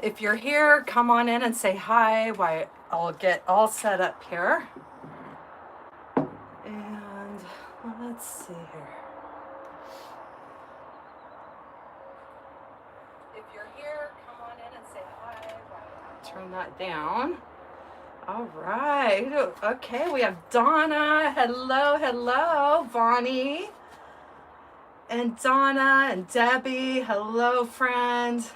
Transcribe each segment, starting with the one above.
If you're here, come on in and say hi while I'll get all set up here. And let's see here. If you're here, come on in and say hi while I turn that down. All right. Okay, we have Donna. Hello, hello, Vonnie. And Donna and Debbie. Hello, friend.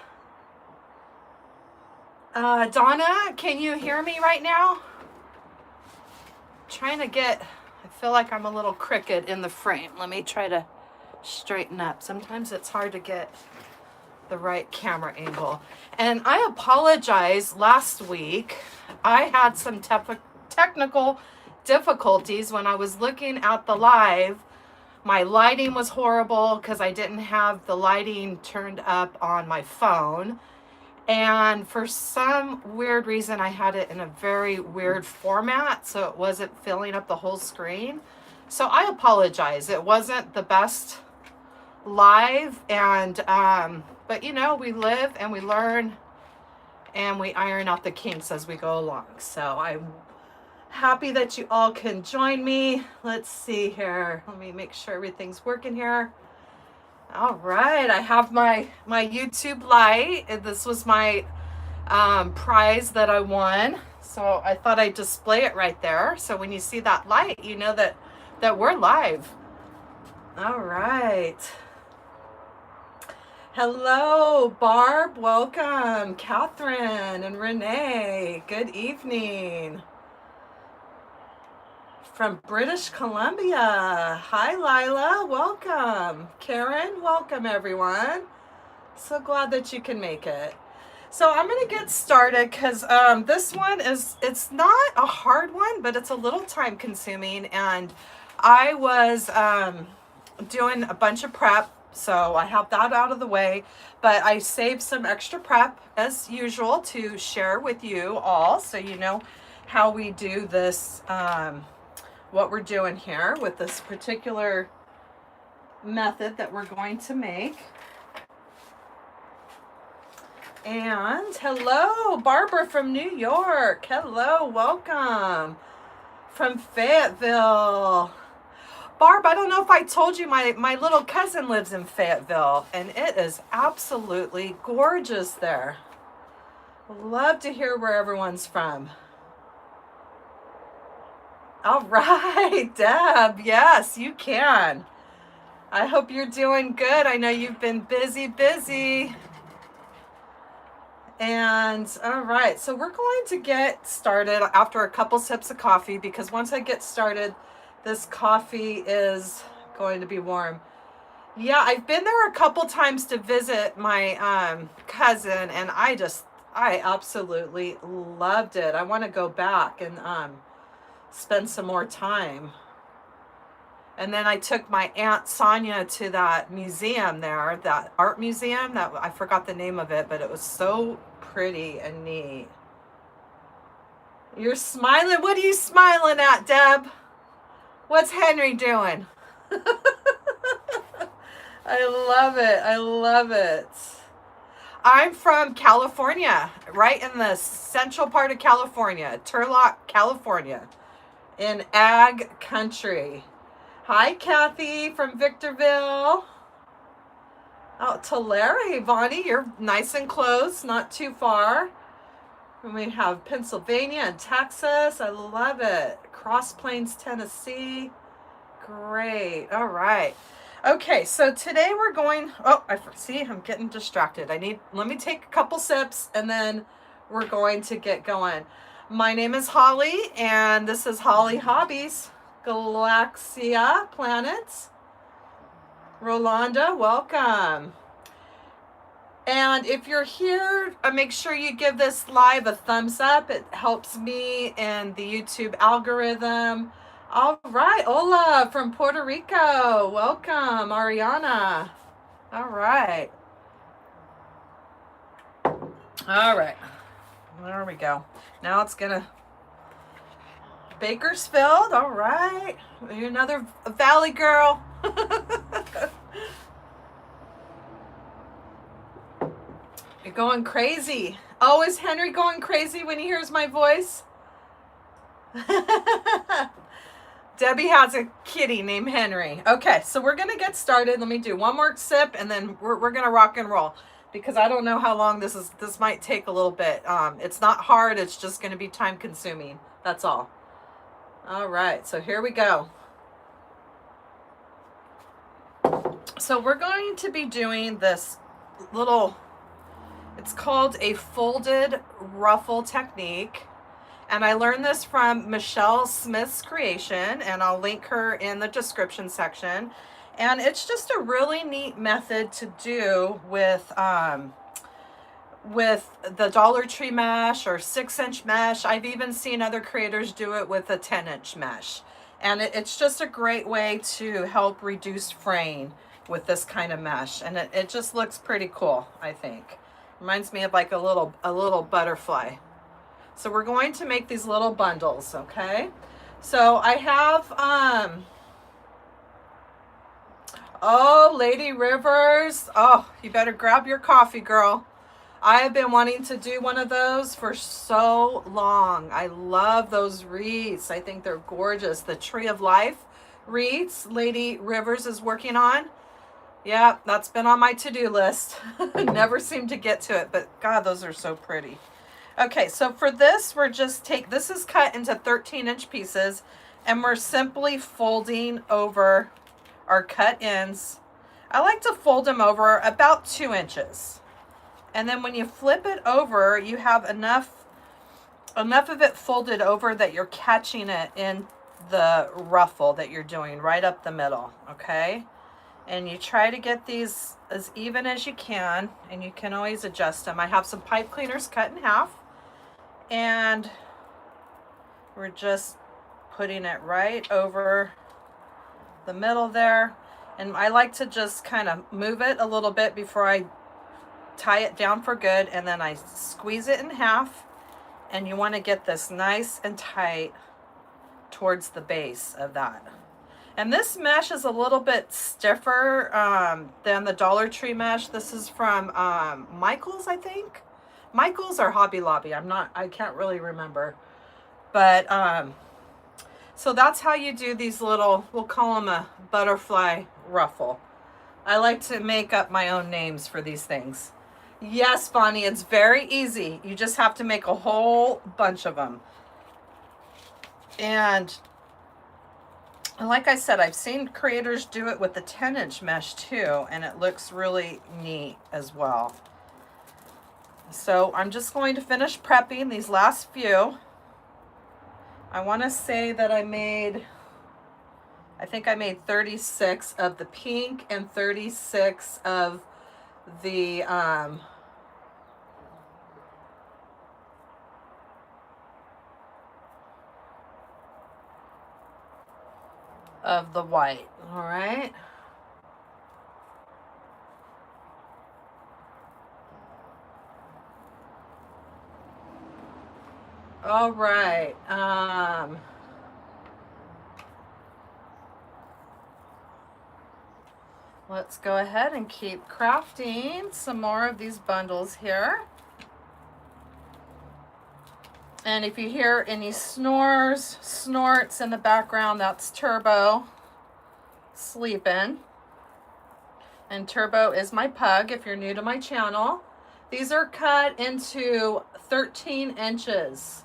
Donna, can you hear me right now? Trying to get, I feel like I'm a little crooked in the frame. Let me try to straighten up. Sometimes it's hard to get the right camera angle. And I apologize, last week I had some technical difficulties when I was looking at the live. My lighting was horrible because I didn't have the lighting turned up on my phone. And for some weird reason, I had it in a very weird format, so it wasn't filling up the whole screen. So I apologize. It wasn't the best live, and but you know, we live and we learn and we iron out the kinks as we go along. So I'm happy that you all can join me. Let's see here. Let me make sure everything's working here. All right, I have my YouTube light. This was my prize that I won, so I thought I'd display it right there. So when you see that light, you know that we're live. All right. Hello, Barb. Welcome, Catherine and Renee. Good evening. From British Columbia. Hi, Lila. Welcome. Karen, welcome, everyone. So glad that you can make it. So I'm going to get started because this one it's not a hard one, but it's a little time consuming. And I was doing a bunch of prep, so I have that out of the way. But I saved some extra prep, as usual, to share with you all so you know how we do this, what we're doing here with this particular method that we're going to make. And hello, Barbara from New York. Hello, welcome from Fayetteville. Barb, I don't know if I told you, my little cousin lives in Fayetteville, and it is absolutely gorgeous there. Love to hear where everyone's from. All right, Deb, yes, you can. I hope you're doing good. I know you've been busy. And all right, so we're going to get started after a couple sips of coffee, because once I get started, this coffee is going to be warm. Yeah, I've been there a couple times to visit my cousin, and I absolutely loved it. I want to go back and spend some more time. And then I took my Aunt Sonia to that museum there, that art museum, that I forgot the name of it, but it was so pretty and neat. You're smiling? What are you smiling at, Deb? What's Henry doing? I love it. I'm from California, right in the central part of California, Turlock, California, in ag country. Hi, Kathy from Victorville. Oh, Tulare, Vonnie, you're nice and close, not too far. And we have Pennsylvania and Texas. I love it. Cross Plains, Tennessee. Great. All right. Okay, so today we're going, I'm getting distracted. Let me take a couple sips and then we're going to get going. My name is Holly, and this is Hollie Hobbies. Galaxia Planets. Rolanda, welcome. And if you're here, make sure you give this live a thumbs up. It helps me in the YouTube algorithm. All right, Ola from Puerto Rico. Welcome, Ariana. All right. All right. There we go. Now it's going to... Bakersfield, all right. You're another Valley girl. You're going crazy. Oh, is Henry going crazy when he hears my voice? Debbie has a kitty named Henry. Okay, so we're going to get started. Let me do one more sip, and then we're going to rock and roll, because I don't know how long this might take a little bit. It's not hard. It's just going to be time consuming. That's all. All right, so here we go. So we're going to be doing this little, it's called a folded ruffle technique. And I learned this from Michelle Smith's creation, and I'll link her in the description section. And it's just a really neat method to do with the Dollar Tree mesh or 6-inch mesh. I've even seen other creators do it with a 10-inch mesh. And it's just a great way to help reduce fraying with this kind of mesh. And it just looks pretty cool, I think. Reminds me of like a little butterfly. So we're going to make these little bundles, okay? So I have, oh, Lady Rivers. Oh, you better grab your coffee, girl. I have been wanting to do one of those for so long. I love those wreaths. I think they're gorgeous. The Tree of Life wreaths Lady Rivers is working on. Yeah, that's been on my to-do list. Never seem to get to it, but God, those are so pretty. Okay, so for this, this is cut into 13-inch pieces, and we're simply folding over our cut ends. I like to fold them over about 2 inches. And then when you flip it over, you have enough of it folded over that you're catching it in the ruffle that you're doing right up the middle, okay? And you try to get these as even as you can, and you can always adjust them. I have some pipe cleaners cut in half, and we're just putting it right over the middle there. And I like to just kind of move it a little bit before I tie it down for good, and then I squeeze it in half, and you want to get this nice and tight towards the base of that. And this mesh is a little bit stiffer than the Dollar Tree mesh. This is from Michael's, I think. Michael's or Hobby Lobby. I can't really remember. But so that's how you do these little, we'll call them a butterfly ruffle. I like to make up my own names for these things. Yes, Bonnie, it's very easy. You just have to make a whole bunch of them. And like I said, I've seen creators do it with the 10-inch mesh too, and it looks really neat as well. So I'm just going to finish prepping these last few. I want to say that I think I made 36 of the pink and 36 of the white. All right. All right. Let's go ahead and keep crafting some more of these bundles here. And if you hear any snorts in the background, that's Turbo sleeping. And Turbo is my pug if you're new to my channel. These are cut into 13 inches.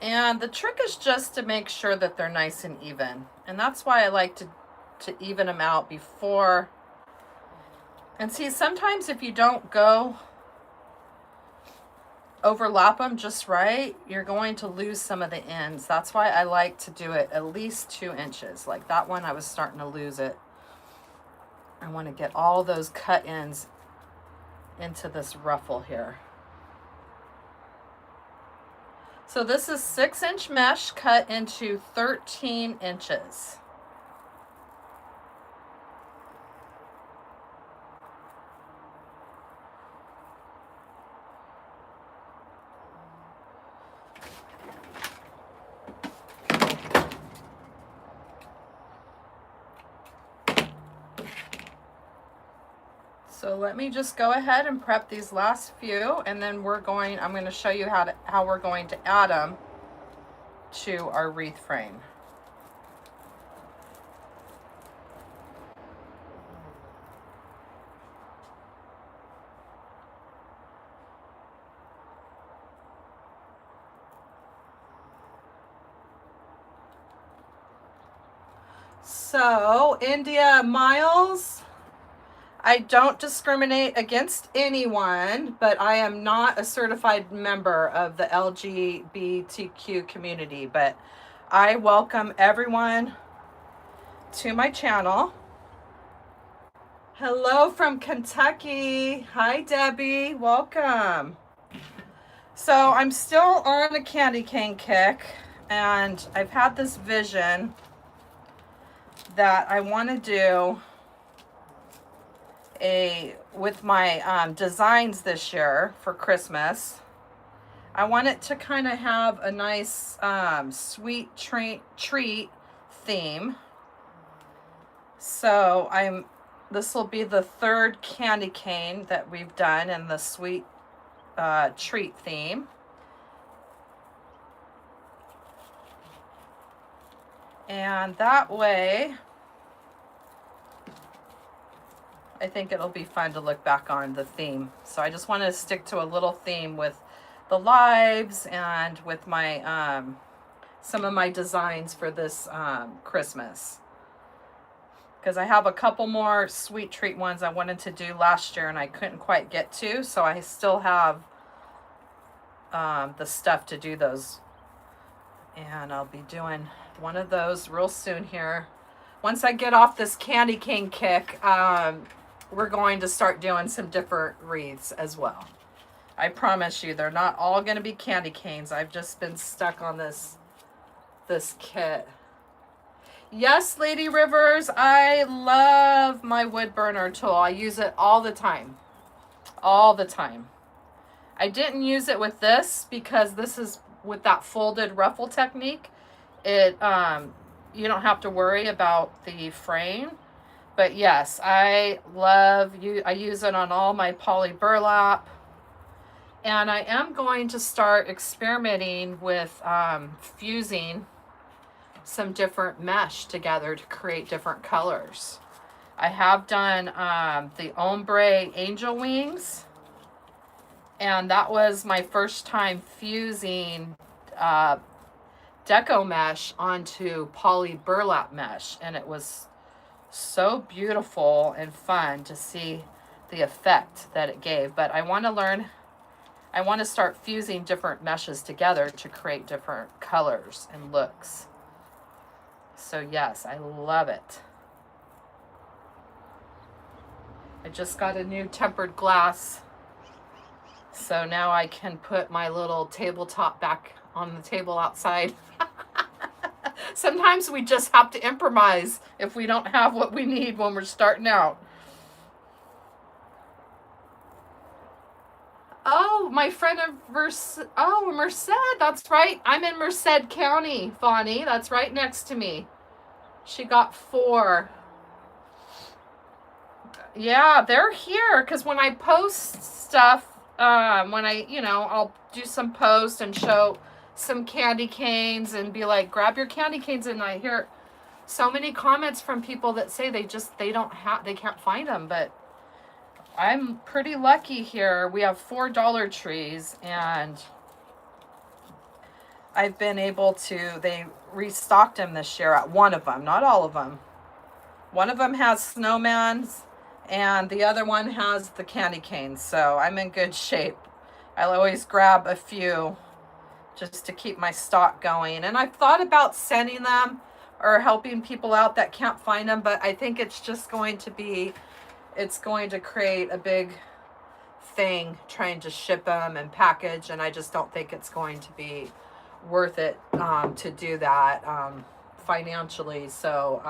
And the trick is just to make sure that they're nice and even. And that's why I like to even them out before. And see, sometimes if you don't go overlap them just right, you're going to lose some of the ends. That's why I like to do it at least 2 inches. Like that one, I was starting to lose it. I want to get all those cut ends into this ruffle here. So this is 6-inch mesh cut into 13 inches. So let me just go ahead and prep these last few, and then I'm going to show you how we're going to add them to our wreath frame. So, India Miles, I don't discriminate against anyone, but I am not a certified member of the LGBTQ community, but I welcome everyone to my channel. Hello from Kentucky. Hi, Debbie. Welcome. So I'm still on a candy cane kick, and I've had this vision that I want to do with my designs this year for Christmas. I want it to kind of have a nice sweet treat theme. So this will be the third candy cane that we've done in the sweet treat theme. And that way, I think it'll be fun to look back on the theme. So I just want to stick to a little theme with the lives and with my some of my designs for this Christmas. Because I have a couple more sweet treat ones I wanted to do last year and I couldn't quite get to. So I still have the stuff to do those. And I'll be doing one of those real soon here. Once I get off this candy cane kick, we're going to start doing some different wreaths as well. I promise you, they're not all going to be candy canes. I've just been stuck on this kit. Yes, Lady Rivers, I love my wood burner tool. I use it all the time. All the time. I didn't use it with this because this is with that folded ruffle technique. It you don't have to worry about the frame. But yes, I use it on all my poly burlap. And I am going to start experimenting with fusing some different mesh together to create different colors. I have done the ombre angel wings. And that was my first time fusing deco mesh onto poly burlap mesh. And it was so beautiful and fun to see the effect that it gave. But I want to start fusing different meshes together to create different colors and looks. So yes, I love it. I just got a new tempered glass. So now I can put my little tabletop back on the table outside. Sometimes we just have to improvise if we don't have what we need when we're starting out. Oh, my friend of Merced, that's right. I'm in Merced County, Bonnie. That's right next to me. She got 4. Yeah, they're here because when I post stuff, I'll do some posts and show some candy canes and be like, grab your candy canes. And I hear so many comments from people that say they can't find them. But I'm pretty lucky here. We have 4 Dollar Trees and I've been able to, they restocked them this year at one of them, not all of them. One of them has snowmans and the other one has the candy canes. So I'm in good shape. I'll always grab a few just to keep my stock going. And I've thought about sending them or helping people out that can't find them, but I think it's just going to create a big thing trying to ship them and package, and I just don't think it's going to be worth it to do that financially. So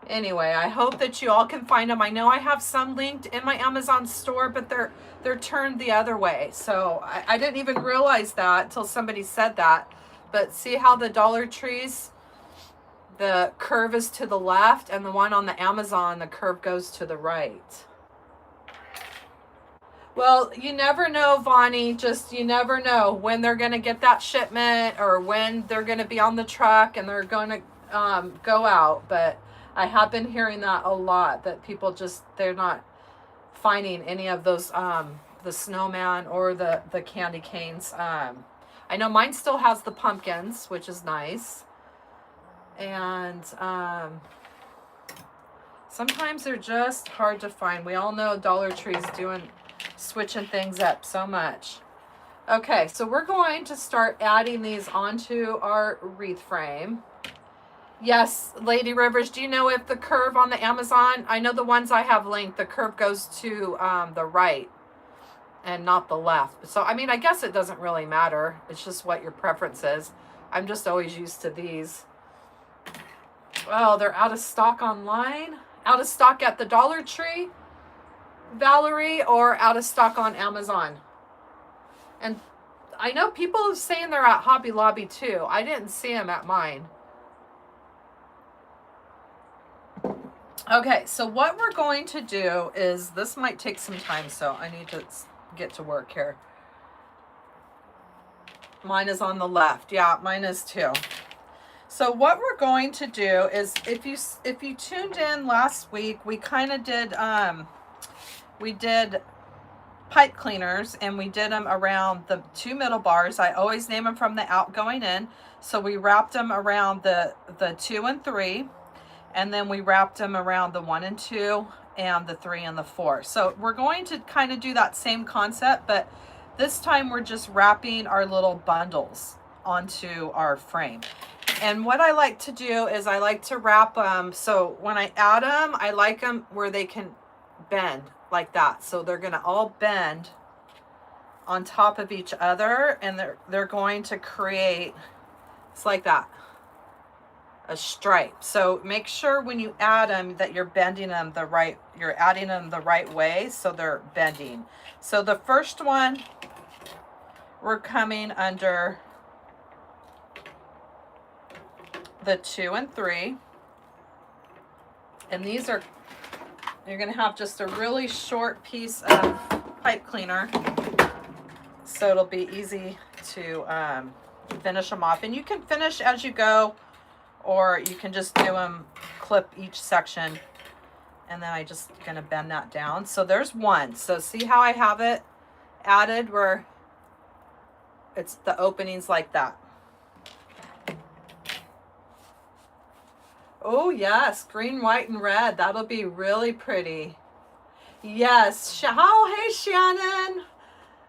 anyway, I hope that you all can find them. I know I have some linked in my Amazon store, but they're turned the other way. So I didn't even realize that until somebody said that. But see how the Dollar Trees, the curve is to the left, and the one on the Amazon, the curve goes to the right. Well, you never know, Vonnie. Just you never know when they're going to get that shipment or when they're going to be on the truck and they're going to go out. But I have been hearing that a lot, that people just, they're not finding any of those, the snowman or the candy canes. I know mine still has the pumpkins, which is nice. And sometimes they're just hard to find. We all know Dollar Tree's switching things up so much. Okay, so we're going to start adding these onto our wreath frame. Yes, Lady Rivers, do you know if the curve on the Amazon, I know the ones I have linked, the curve goes to the right and not the left. So, I mean, I guess it doesn't really matter. It's just what your preference is. I'm just always used to these. Oh, they're out of stock online? Out of stock at the Dollar Tree, Valerie, or out of stock on Amazon? And I know people are saying they're at Hobby Lobby too. I didn't see them at mine. Okay, so what we're going to do is, this might take some time, so I need to get to work here. Mine is on the left. Yeah, mine is too. So what we're going to do is, if you tuned in last week, we kind of did we did pipe cleaners, and we did them around the 2 middle bars. I always name them from the out going in. So we wrapped them around the 2 and 3, and then we wrapped them around the 1 and 2 and the 3 and the 4. So we're going to kind of do that same concept, but this time we're just wrapping our little bundles onto our frame. And what I like to do is I like to wrap them, so when I add them, I like them where they can bend like that. So they're going to all bend on top of each other, and they're going to create, it's like that, a stripe. So make sure when you add them that you're bending them you're adding them the right way, so they're bending. So the first one, we're coming under the 2 and 3, and these are, you're going to have just a really short piece of pipe cleaner, so it'll be easy to finish them off. And you can finish as you go, or you can just do them, clip each section, and then I just going to bend that down. So there's one. So see how I have it added where it's the openings like that. Oh yes, green, white, and red. That'll be really pretty. Yes. Oh, hey Shannon.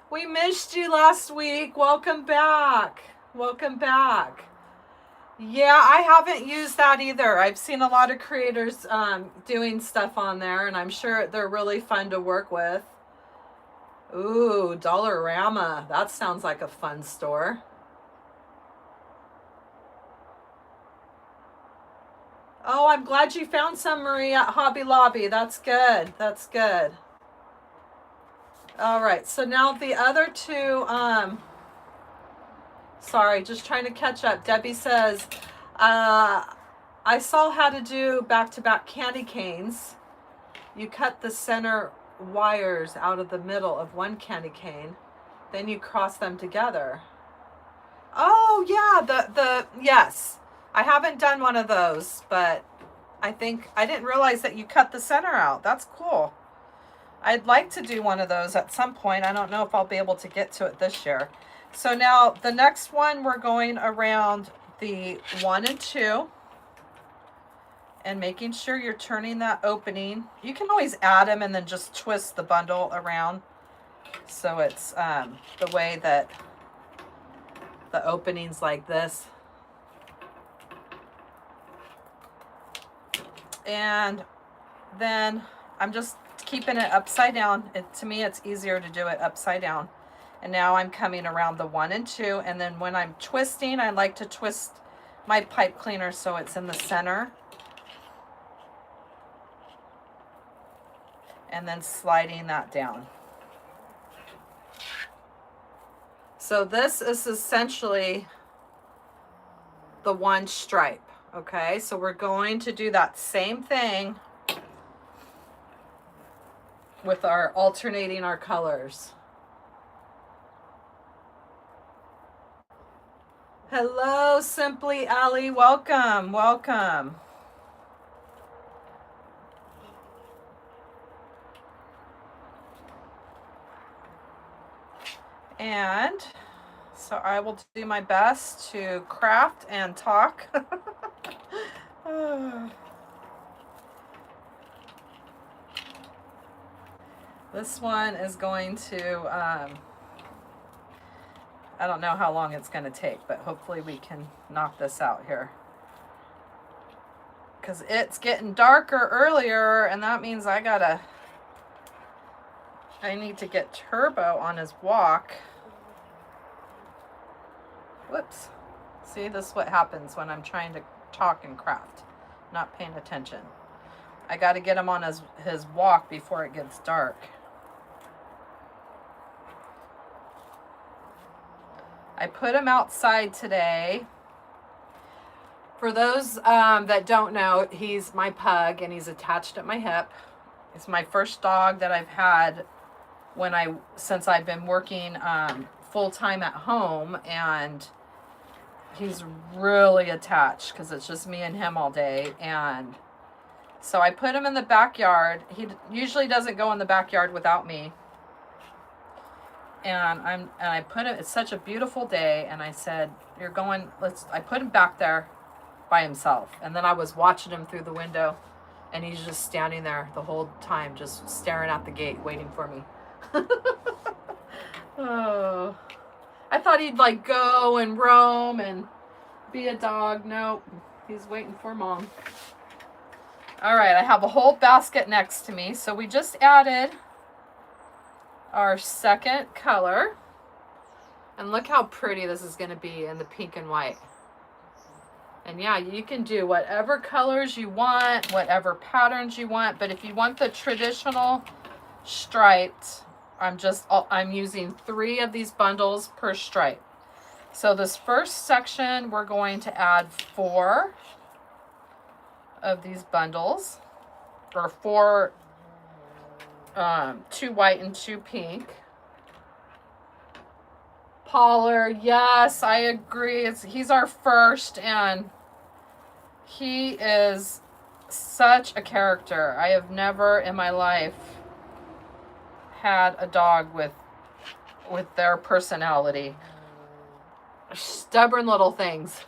We missed you last week. Welcome back. Welcome back. Yeah, I haven't used that either. I've seen a lot of creators doing stuff on there, and I'm sure they're really fun to work with. Ooh, Dollarama. That sounds like a fun store. Oh, I'm glad you found some, Marie, at Hobby Lobby. That's good. That's good. All right, so now the other two, sorry, just trying to catch up. Debbie says, I saw how to do back-to-back candy canes. You cut the center wires out of the middle of one candy cane, then you cross them together. Oh, yeah, yes. I haven't done one of those, but I didn't realize that you cut the center out. That's cool. I'd like to do one of those at some point. I don't know if I'll be able to get to it this year. So now the next one, we're going around the 1 and 2 and making sure you're turning that opening. You can always add them and then just twist the bundle around so it's the way that the opening's like this. And then I'm just keeping it upside down. To me, it's easier to do it upside down. And now I'm coming around the 1 and 2. And then when I'm twisting, I like to twist my pipe cleaner so it's in the center. And then sliding that down. So this is essentially the one stripe. Okay, so we're going to do that same thing with our alternating our colors. Hello, Simply Allie. Welcome, welcome. And so I will do my best to craft and talk. This one is going to, I don't know how long it's going to take, but hopefully we can knock this out here. Because it's getting darker earlier, and that means I need to get Turbo on his walk. Whoops. See, this is what happens when I'm trying to talk and craft, not paying attention. I got to get him on his walk before it gets dark. I put him outside today. For those that don't know, he's my pug and he's attached at my hip. It's my first dog that I've had since I've been working full-time at home, and he's really attached because it's just me and him all day. And so I put him in the backyard. He usually doesn't go in the backyard without me. And I put him, it's such a beautiful day, and I said, I put him back there by himself. And then I was watching him through the window, and he's just standing there the whole time, just staring at the gate, waiting for me. Oh, I thought he'd like go and roam and be a dog. Nope, he's waiting for mom. All right, I have a whole basket next to me. So we just added our second color, and look how pretty this is going to be in the pink and white. And yeah, you can do whatever colors you want, whatever patterns you want, but if you want the traditional striped, I'm using 3 of these bundles per stripe. So this first section, we're going to add 4 of these bundles, or 4 2 white and 2 pink. Poller, yes, I agree. He's our first, and he is such a character. I have never in my life had a dog with their personality. Stubborn little things.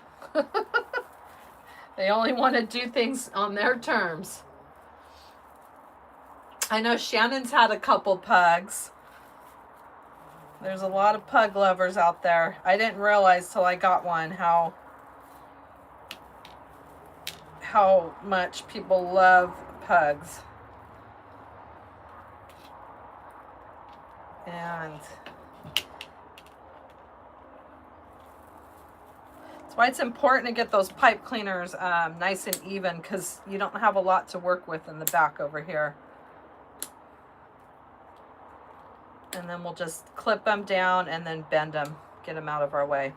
They only want to do things on their terms. I know Shannon's had a couple pugs. There's a lot of pug lovers out there. I didn't realize till I got one how much people love pugs. And that's why it's important to get those pipe cleaners nice and even, because you don't have a lot to work with in the back over here. And then we'll just clip them down and then bend them, get them out of our way.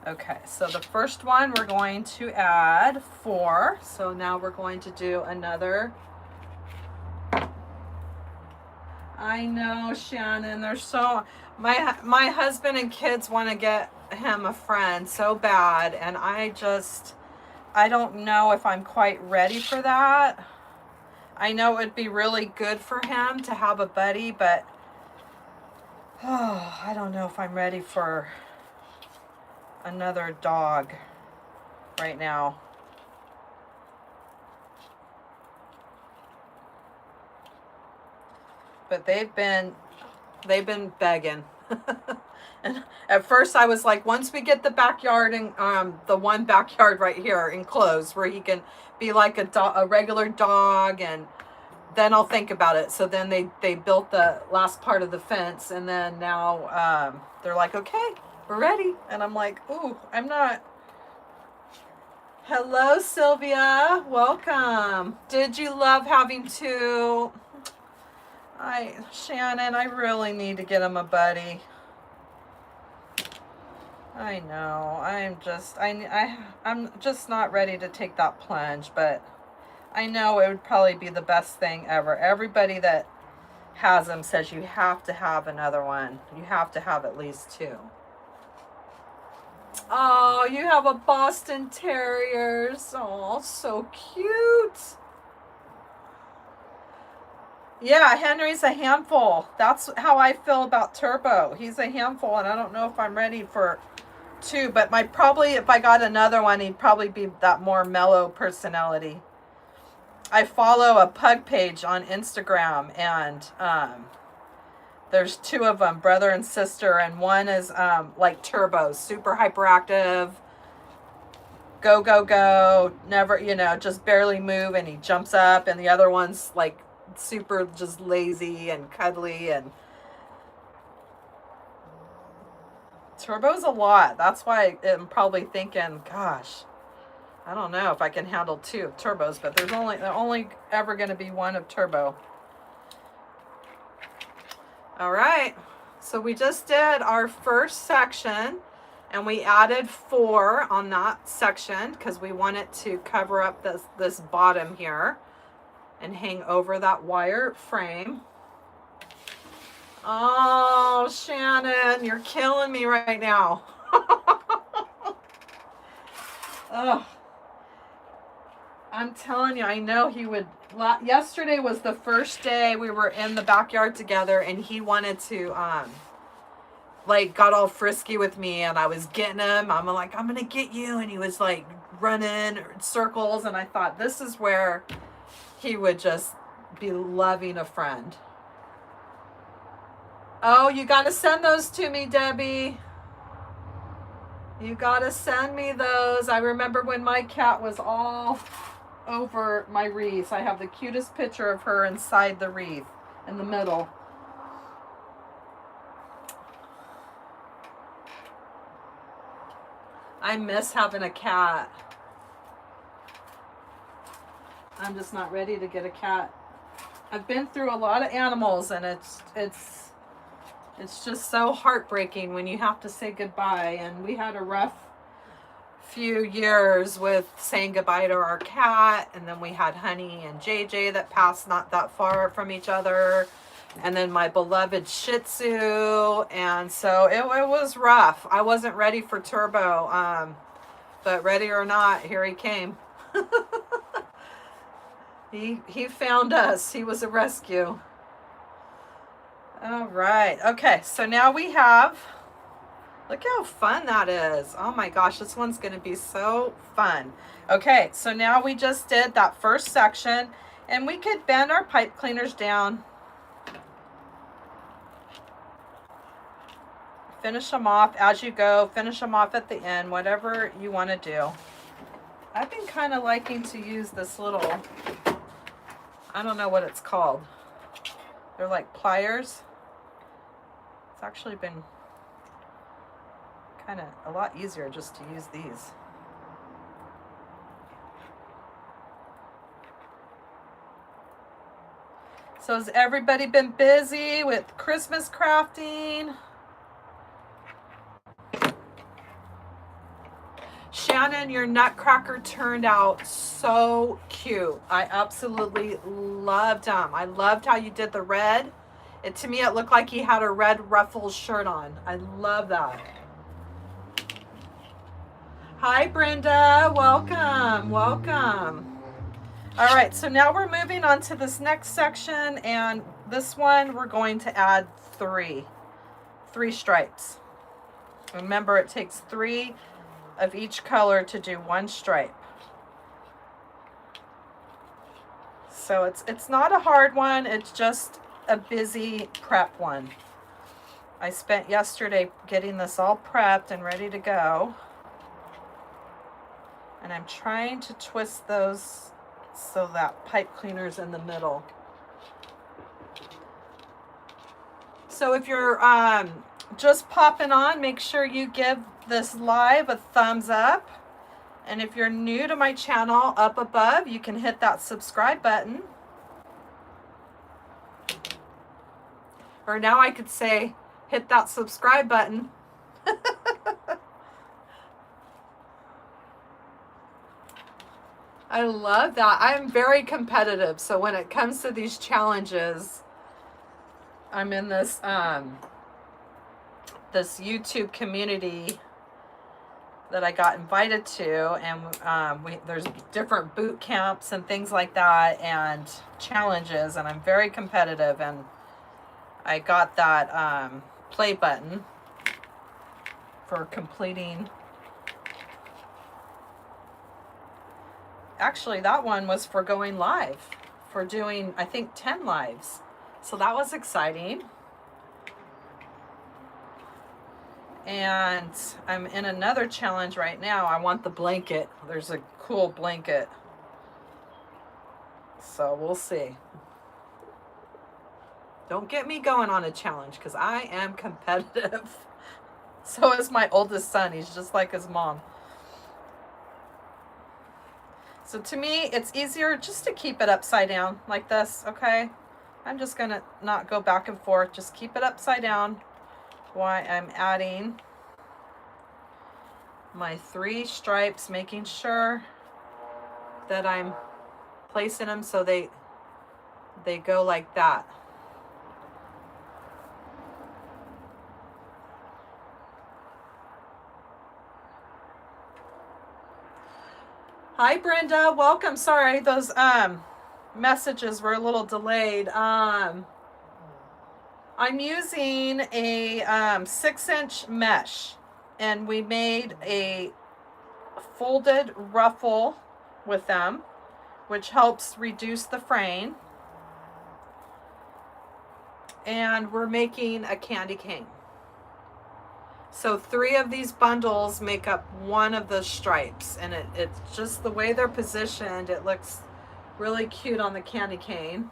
Okay, so the first one we're going to add 4. So now we're going to do another. I know, Shannon, there's so, my husband and kids want to get him a friend so bad, and I don't know if I'm quite ready for that. I know it would be really good for him to have a buddy, but I don't know if I'm ready for another dog right now. But they've been begging. And at first I was like, once we get the backyard and the one backyard right here enclosed where he can be like a regular dog, and then I'll think about it. So then they built the last part of the fence, and then now they're like, okay, we're ready. And I'm like, ooh, I'm not. Hello, Sylvia. Welcome. Did you love having 2? Shannon, I really need to get him a buddy. I know. I'm just not ready to take that plunge, but I know it would probably be the best thing ever. Everybody that has them says you have to have another one. You have to have at least two. Oh, you have a Boston Terrier. Oh, so cute. Yeah, Henry's a handful. That's how I feel about Turbo. He's a handful, and I don't know if I'm ready for two, but probably if I got another one, he'd probably be that more mellow personality. I follow a pug page on Instagram, and there's two of them, brother and sister, and one is like Turbo, super hyperactive, go, go, go, never, just barely move, and he jumps up, and the other one's like super just lazy and cuddly, and Turbo's a lot. That's why I'm probably thinking, gosh, I don't know if I can handle two of Turbos, but they're only ever going to be one of Turbo. All right, so we just did our first section, and we added 4 on that section because we want it to cover up this bottom here and hang over that wire frame. Oh, Shannon, you're killing me right now. Oh, I'm telling you, I know he would. Yesterday was the first day we were in the backyard together, and he wanted to, like, got all frisky with me, and I was getting him. I'm like, I'm going to get you. And he was like running circles, and I thought this is where he would just be loving a friend. Oh, you got to send those to me, Debbie. You got to send me those. I remember when my cat was all over my wreath. I have the cutest picture of her inside the wreath in the middle. I miss having a cat. I'm just not ready to get a cat. I've been through a lot of animals, and it's just so heartbreaking when you have to say goodbye. And we had a rough few years with saying goodbye to our cat, and then we had Honey and JJ that passed not that far from each other, and then my beloved Shih Tzu, and so it was rough. I wasn't ready for Turbo, but ready or not, here he came. He found us. He was a rescue. All right. Okay, so now we have, look how fun that is. Oh my gosh, this one's going to be so fun. Okay, so now we just did that first section, and we could bend our pipe cleaners down. Finish them off as you go. Finish them off at the end, whatever you want to do. I've been kind of liking to use this little, I don't know what it's called. They're like pliers. It's actually been kind of a lot easier just to use these. So has everybody been busy with Christmas crafting? Shannon, your nutcracker turned out so cute. I absolutely loved them. I loved how you did the red. To me, it looked like he had a red ruffle shirt on. I love that. Hi, Brenda. Welcome. Welcome. All right, so now we're moving on to this next section, and this one we're going to add three stripes. Remember, it takes 3 of each color to do 1 stripe. So it's not a hard one, it's just a busy prep one. I spent yesterday getting this all prepped and ready to go. And I'm trying to twist those so that pipe cleaner's in the middle. So if you're just popping on, make sure you give this live a thumbs up. And if you're new to my channel, up above, you can hit that subscribe button. Or now I could say, hit that subscribe button. I love that. I'm very competitive. So when it comes to these challenges, I'm in this this YouTube community that I got invited to, and there's different boot camps and things like that and challenges, and I'm very competitive, and I got that play button for completing. Actually, that one was for going live, for doing, I think, 10 lives. So that was exciting. And I'm in another challenge right now. I want the blanket. There's a cool blanket. So we'll see. Don't get me going on a challenge because I am competitive. So is my oldest son. He's just like his mom. So to me, it's easier just to keep it upside down like this, okay? I'm just gonna not go back and forth. Just keep it upside down while I'm adding my 3 stripes, making sure that I'm placing them so they go like that. Hi Brenda, welcome. Sorry, those messages were a little delayed. I'm using a 6-inch mesh, and we made a folded ruffle with them, which helps reduce the fraying. And we're making a candy cane. So 3 of these bundles make up one of the stripes, and it's just the way they're positioned. It looks really cute on the candy cane.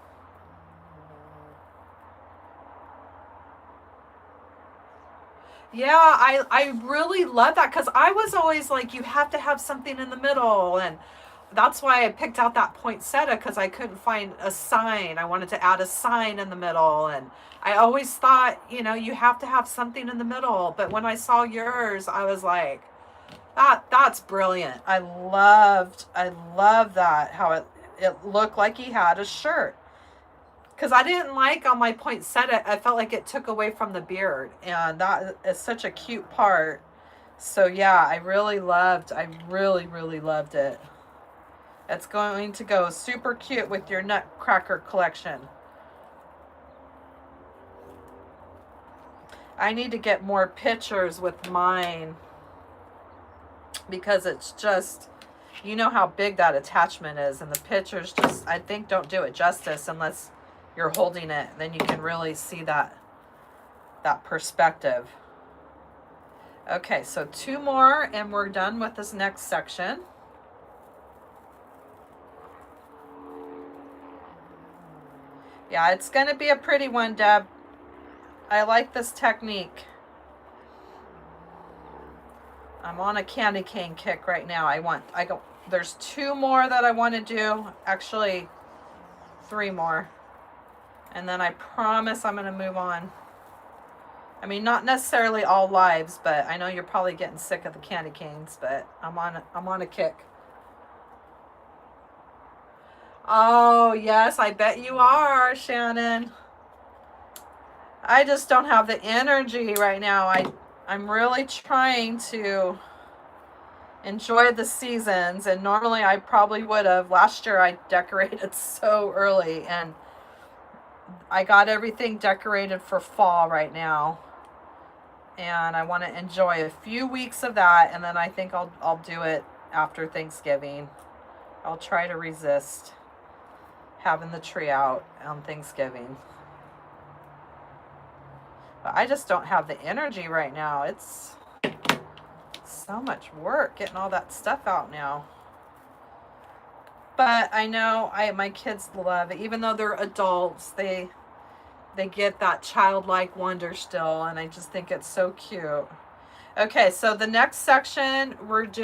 Yeah, I really love that, because I was always like, you have to have something in the middle, and that's why I picked out that poinsettia, because I couldn't find a sign. I wanted to add a sign in the middle, and I always thought, you know, you have to have something in the middle. But when I saw yours, I was like, that's brilliant. I love that, how it looked like he had a shirt. Because I didn't like on my poinsettia, I felt like it took away from the beard, and that is such a cute part. So yeah, I really loved it. It's going to go super cute with your nutcracker collection. I need to get more pictures with mine, because it's just, you know how big that attachment is, and the pictures just, I think, don't do it justice unless you're holding it. Then you can really see that perspective. Okay, so 2 more and we're done with this next section. Yeah, it's going to be a pretty one, Deb. I like this technique. I'm on a candy cane kick right now. There's 2 more that I want to do. Actually, 3 more. And then I promise I'm going to move on. I mean, not necessarily all lives, but I know you're probably getting sick of the candy canes, but I'm on a kick. Oh, yes, I bet you are, Shannon. I just don't have the energy right now. I'm really trying to enjoy the seasons, and normally I probably would have. Last year I decorated so early, and I got everything decorated for fall right now, and I want to enjoy a few weeks of that, and then I think I'll do it after Thanksgiving. I'll try to resist having the tree out on Thanksgiving. But I just don't have the energy right now. It's so much work getting all that stuff out now. But I know my kids love it. Even though they're adults, they get that childlike wonder still, and I just think it's so cute. Okay, so the next section we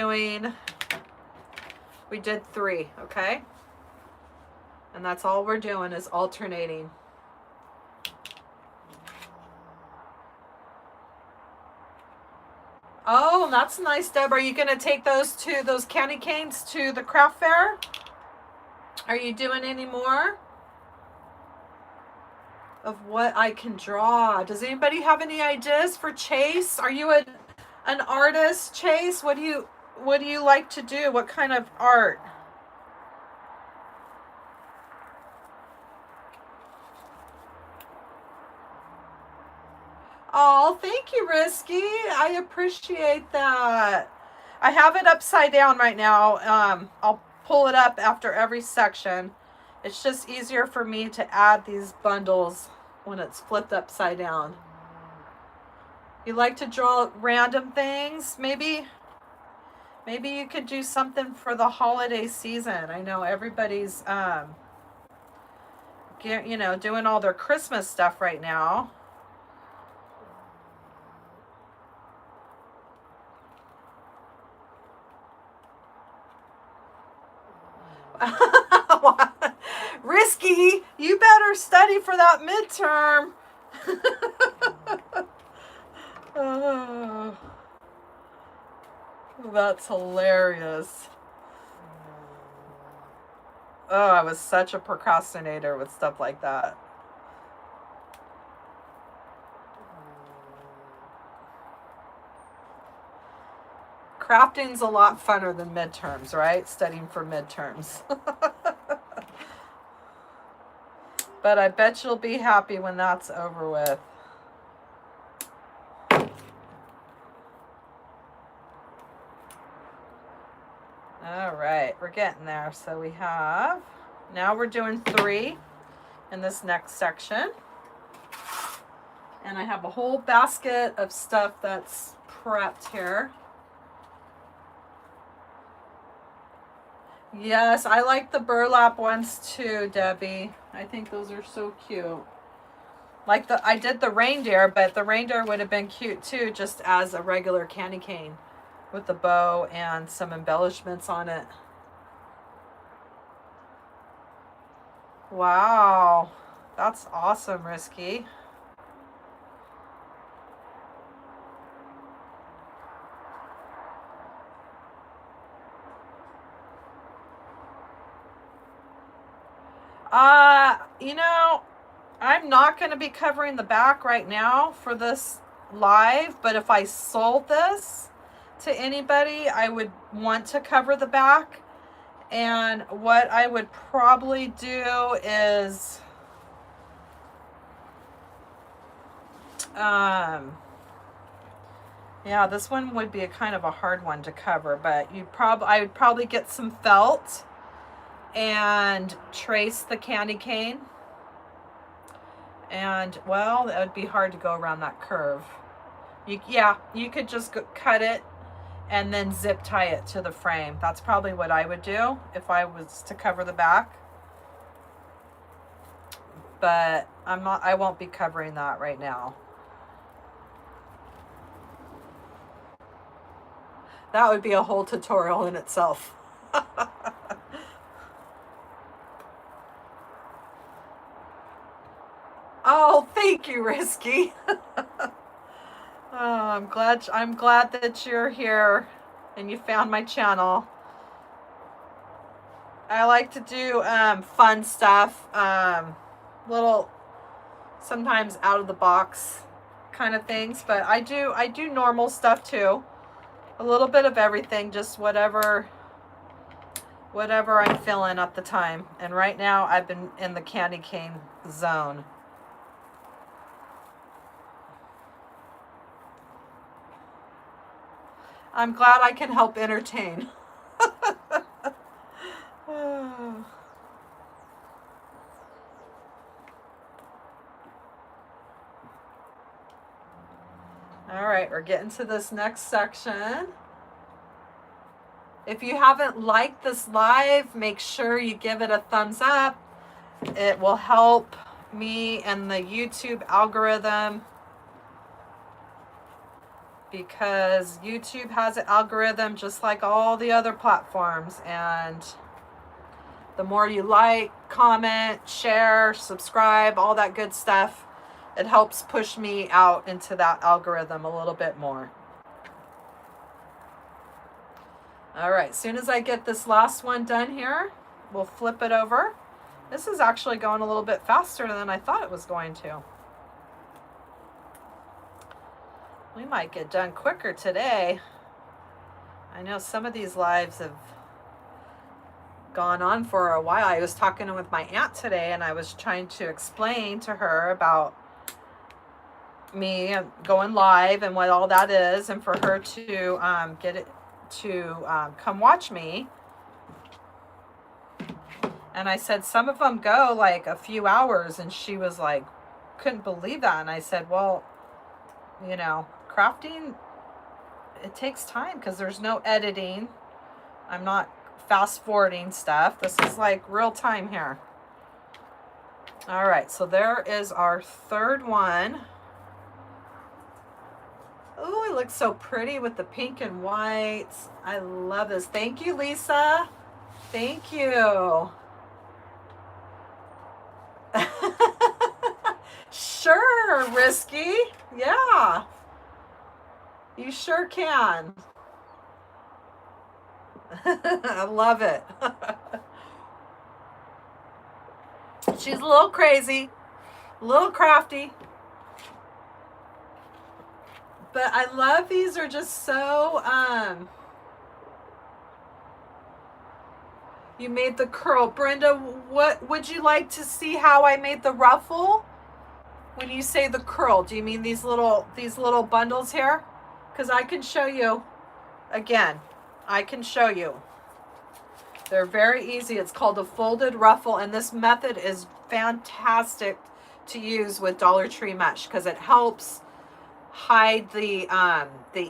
did 3, okay? And that's all we're doing is alternating. Oh, that's nice, Deb. Are you going to take those candy canes to the craft fair? Are you doing any more of what I can draw? Does anybody have any ideas for Chase? Are you an artist, Chase? What do you like to do? What kind of art? Oh, thank you, Risky. I appreciate that. I have it upside down right now. I'll pull it up after every section. It's just easier for me to add these bundles when it's flipped upside down. You like to draw random things? Maybe you could do something for the holiday season. I know everybody's doing all their Christmas stuff right now. Risky, you better study for that midterm. Oh, that's hilarious. Oh, I was such a procrastinator with stuff like that. Crafting's a lot funner than midterms, right? Studying for midterms. But I bet you'll be happy when that's over with. All right, we're getting there. So we have, now we're doing 3 in this next section. And I have a whole basket of stuff that's prepped here. Yes, I like the burlap ones too, Debbie. I think those are so cute. Like I did the reindeer, but the reindeer would have been cute too, just as a regular candy cane with the bow and some embellishments on it. Wow, that's awesome, Risky. I'm not going to be covering the back right now for this live, but if I sold this to anybody, I would want to cover the back. And what I would probably do is yeah, this one would be a kind of a hard one to cover, but I would probably get some felt and trace the candy cane. And well, that would be hard to go around that curve. You could just cut it and then zip tie it to the frame. That's probably what I would do if I was to cover the back. But I won't be covering that right now. That would be a whole tutorial in itself. Oh, thank you, Risky. Oh, I'm glad that you're here and you found my channel. I like to do fun stuff, little sometimes out of the box kind of things, but I do normal stuff too. A little bit of everything, just whatever I'm feeling at the time. And right now I've been in the candy cane zone. I'm glad I can help entertain. All right, we're getting to this next section. If you haven't liked this live, make sure you give it a thumbs up. It will help me and the YouTube algorithm, because YouTube has an algorithm just like all the other platforms, and the more you like, comment, share, subscribe, all that good stuff, it helps push me out into that algorithm a little bit more. All right, as soon as I get this last one done here, we'll flip it over. This is actually going a little bit faster than I thought it was going to. We might get done quicker today. I know some of these lives have gone on for a while. I was talking with my aunt today, and I was trying to explain to her about me going live and what all that is, and for her to get it to come watch me. And I said some of them go like a few hours, and she was like, couldn't believe that. And I said, well, you know, crafting, it takes time because there's no editing. I'm not fast forwarding stuff. This is like real time here. All right, so there is our third one. Oh, it looks so pretty with the pink and white. I love this. Thank you, Lisa. Thank you. Sure, Risky. Yeah, you sure can. I love it. She's a little crazy, a little crafty. But I love these. Are just so, you made the curl. Brenda, what would you like to see how I made the ruffle? When you say the curl, do you mean these little bundles here? Because I can show you. Again, I can show you. They're very easy. It's called a folded ruffle, and this method is fantastic to use with Dollar Tree mesh because it helps hide the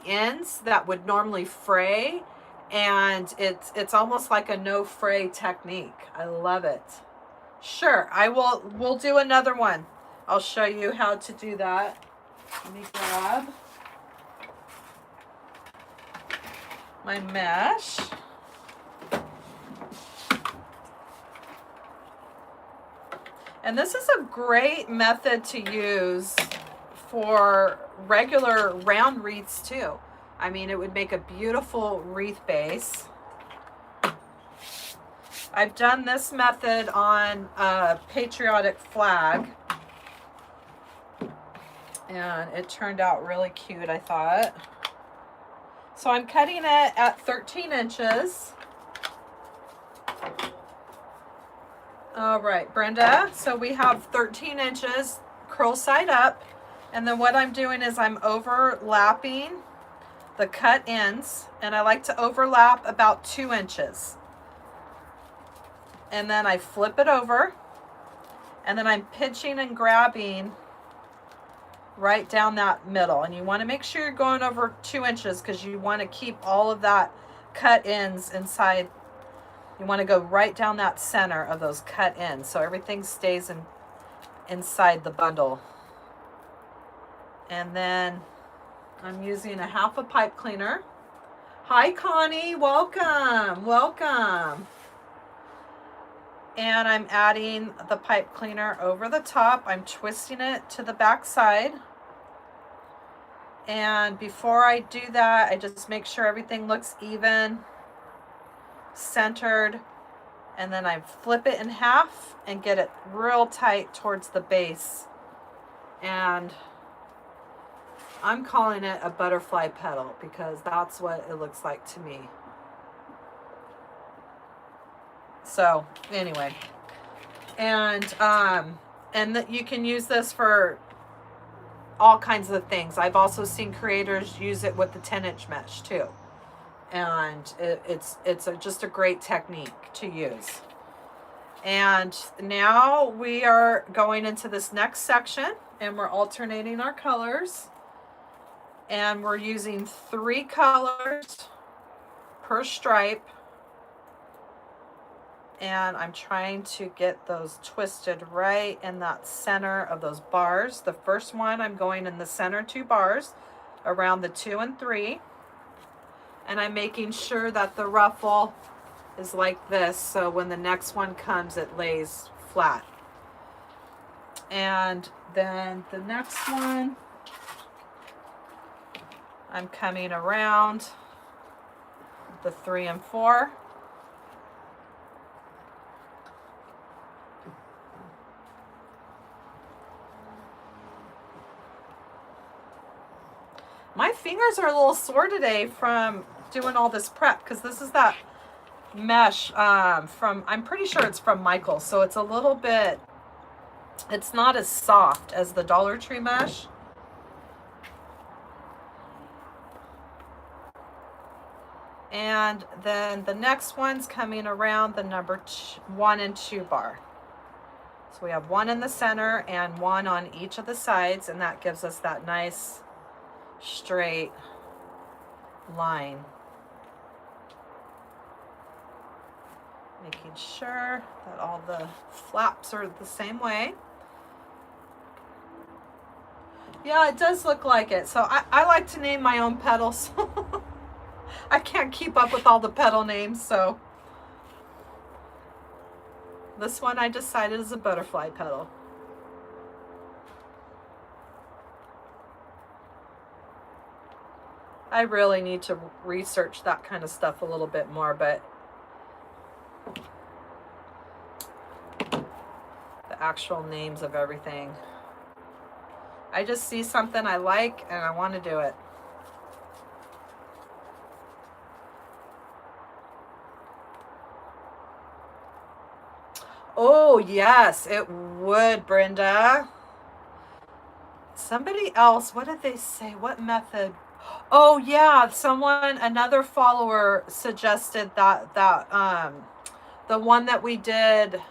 ends that would normally fray, and it's almost like a no fray technique. I love it. Sure, we'll do another one. I'll show you how to do that. Let me grab my mesh. And this is a great method to use for regular round wreaths too. I mean, it would make a beautiful wreath base. I've done this method on a patriotic flag, and it turned out really cute, I thought. So I'm cutting it at 13 inches. All right, Brenda, so we have 13 inches, curl side up, and then what I'm doing is I'm overlapping the cut ends, and I like to overlap about 2 inches. And then I flip it over, and then I'm pinching and grabbing right down that middle. And you want to make sure you're going over 2 inches because you want to keep all of that cut ends inside. You want to go right down that center of those cut ends so everything stays inside the bundle. And then I'm using a half a pipe cleaner. Hi, Connie. Welcome. Welcome. And I'm adding the pipe cleaner over the top. I'm twisting it to the back side. And before I do that, I just make sure everything looks even, centered, and then I flip it in half and get it real tight towards the base. And I'm calling it a butterfly petal because that's what it looks like to me. So anyway, and you can use this for all kinds of things. I've also seen creators use it with the 10-inch mesh too. And it's just a great technique to use. And now we are going into this next section, and we're alternating our colors. And we're using 3 colors per stripe. And I'm trying to get those twisted right in that center of those bars. The first one, I'm going in the center 2 bars around the 2 and 3. And I'm making sure that the ruffle is like this, so when the next one comes, it lays flat. And then the next one, I'm coming around the 3 and 4. My fingers are a little sore today from doing all this prep because this is that mesh from, I'm pretty sure it's from Michael's. So it's a little bit, it's not as soft as the Dollar Tree mesh. And then the next one's coming around the number 1 and 2 bar. So we have one in the center and one on each of the sides, and that gives us that nice straight line. Making sure that all the flaps are the same way. Yeah, it does look like it. So I like to name my own petals. I can't keep up with all the petal names, so this one I decided is a butterfly petal. I really need to research that kind of stuff a little bit more, but the actual names of everything. I just see something I like and I want to do it. Oh, yes, it would, Brenda. Somebody else, what did they say? What method? Oh, yeah, someone, another follower suggested that the one that we did,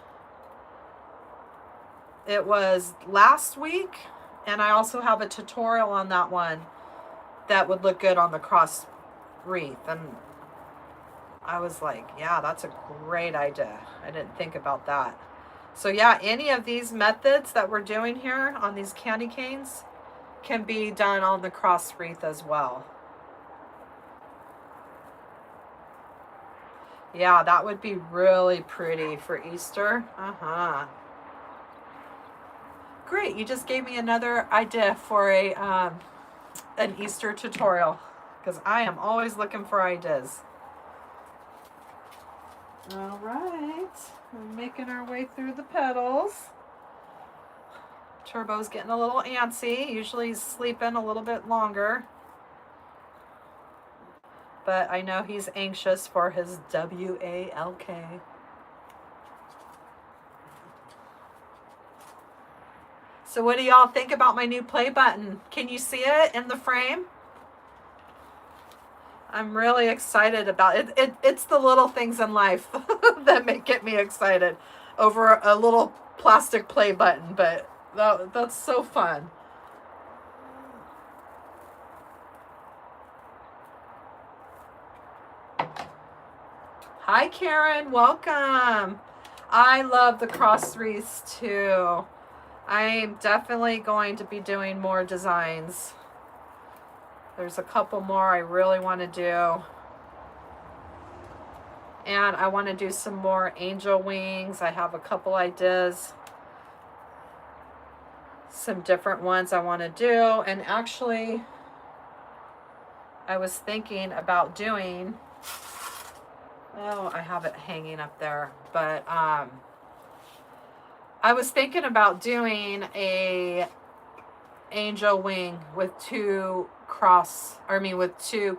it was last week, and I also have a tutorial on that one that would look good on the cross wreath. And I was like, yeah, that's a great idea. I didn't think about that. So yeah, any of these methods that we're doing here on these candy canes can be done on the cross wreath as well. Yeah, that would be really pretty for Easter. Great, you just gave me another idea for a an Easter tutorial, because I am always looking for ideas. All right, we're making our way through the petals. Turbo's getting a little antsy. Usually he's sleeping a little bit longer, but I know he's anxious for his WALK. So what do y'all think about my new play button? Can you see it in the frame? I'm really excited about it. It's the little things in life that get me excited over a little plastic play button, but that's so fun. Hi, Karen. Welcome. I love the cross wreaths too. I'm definitely going to be doing more designs. There's a couple more I really want to do. And I want to do some more angel wings. I have a couple ideas. Some different ones I want to do. And actually, I was thinking about doing, oh, I have it hanging up there, but I was thinking about doing a angel wing with two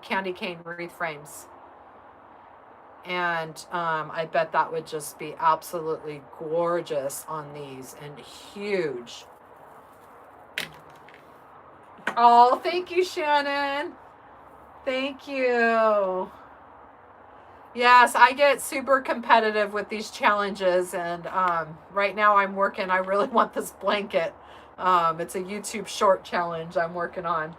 candy cane wreath frames. And I bet that would just be absolutely gorgeous on these, and huge. Oh, thank you, Shannon. Thank you. Yes, I get super competitive with these challenges, and right now I'm working. I really want this blanket. It's a YouTube short challenge I'm working on.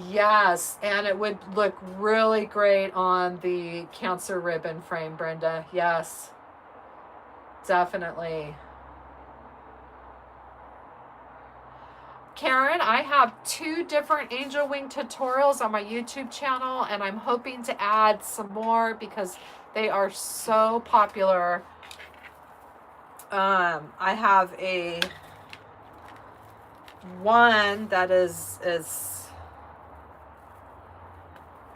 Yes, and it would look really great on the Cancer ribbon frame, Brenda. Yes, definitely. Karen, I have 2 different angel wing tutorials on my YouTube channel, and I'm hoping to add some more because they are so popular. I have one that is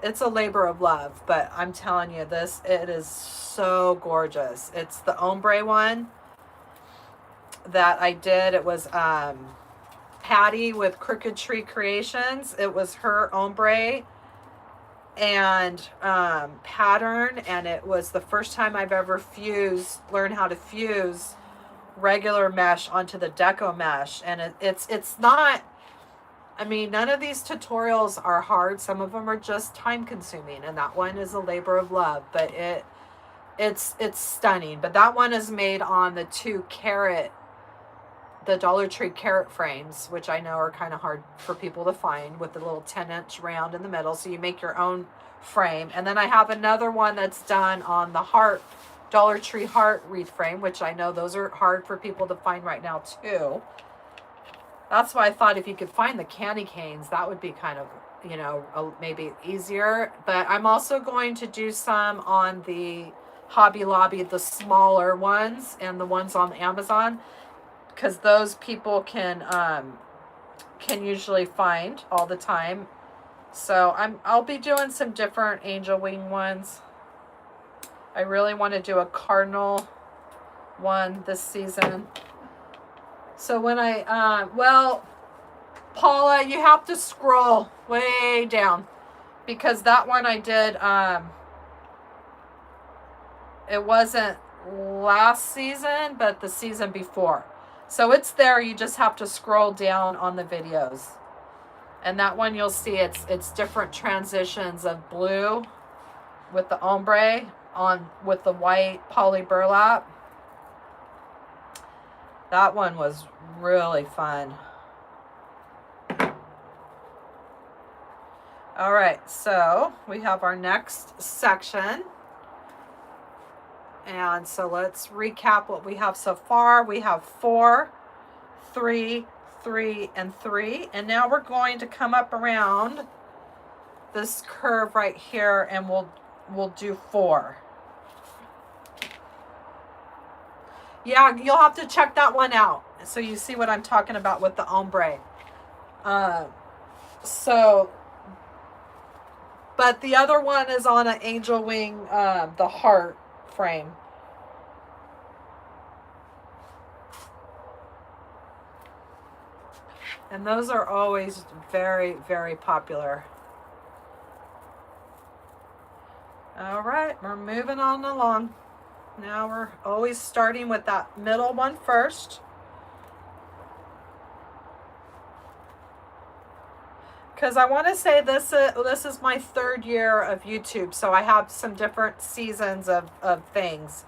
it's a labor of love, but I'm telling you, it is so gorgeous. It's the ombre one that I did. It was Patty with Crooked Tree Creations. It was her ombre and pattern, and it was the first time I've ever learned how to fuse regular mesh onto the deco mesh. And it's not, I mean, none of these tutorials are hard. Some of them are just time consuming, and that one is a labor of love, but it's stunning. But that one is made on the the Dollar Tree carrot frames, which I know are kind of hard for people to find, with the little 10-inch round in the middle. So you make your own frame. And then I have another one that's done on the Dollar Tree heart wreath frame, which I know those are hard for people to find right now too. That's why I thought if you could find the candy canes, that would be kind of, you know, maybe easier. But I'm also going to do some on the Hobby Lobby, the smaller ones, and the ones on Amazon, because those people can usually find all the time. So I'll be doing some different angel wing ones. I really want to do a cardinal one this season. So when well, Paula, you have to scroll way down, because that one I did, it wasn't last season, but the season before. So it's there, you just have to scroll down on the videos. And that one you'll see it's different transitions of blue with the ombre with the white poly burlap. That one was really fun. All right, so we have our next section. And so let's recap what we have so far. We have 4, 3, 3, and 3. And now we're going to come up around this curve right here, and we'll do 4. Yeah, you'll have to check that one out so you see what I'm talking about with the ombre. But the other one is on an angel wing, the heart frame. And those are always very, very popular. All right, we're moving on along. Now we're always starting with that middle one first. Because I want to say this is my 3rd year of YouTube, so I have some different seasons of things.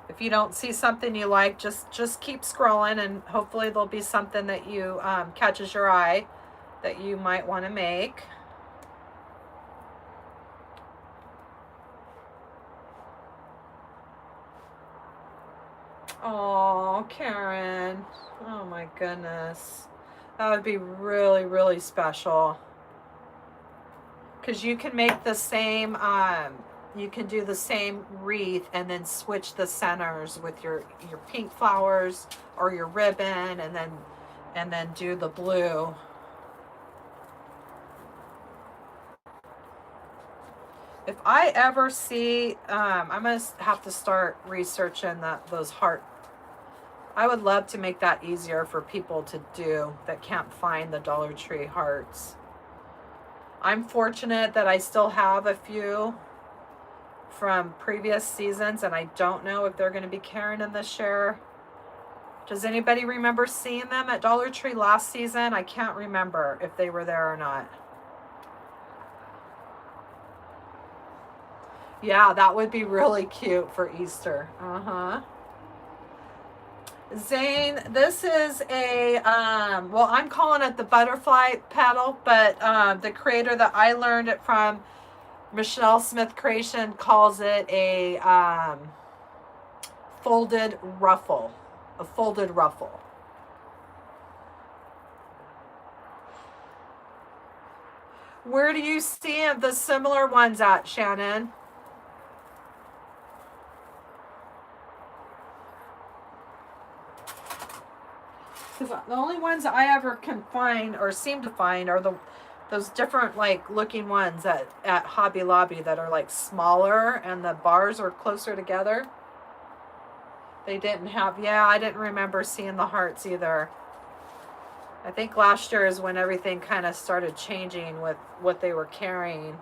If you don't see something you like, just keep scrolling, and hopefully there'll be something that you catches your eye that you might want to make. Oh, Karen. Oh my goodness. That would be really, really special. Because you can make the same, you can do the same wreath and then switch the centers with your pink flowers or your ribbon, and then do the blue. If I ever see, I'm going to have to start researching those heart. I would love to make that easier for people to do that can't find the Dollar Tree hearts. I'm fortunate that I still have a few from previous seasons, and I don't know if they're going to be carrying them this year. Does anybody remember seeing them at Dollar Tree last season? I can't remember if they were there or not. Yeah, that would be really cute for Easter. Zane, this is a, well, I'm calling it the butterfly petal, but the creator that I learned it from, Michelle Smith Creation, calls it a folded ruffle. A folded ruffle. Where do you see the similar ones at, Shannon? Because the only ones I ever can find or seem to find are those different like looking ones at Hobby Lobby that are like smaller and the bars are closer together. They didn't have, yeah, I didn't remember seeing the hearts either I think last year is when everything kind of started changing with what they were carrying.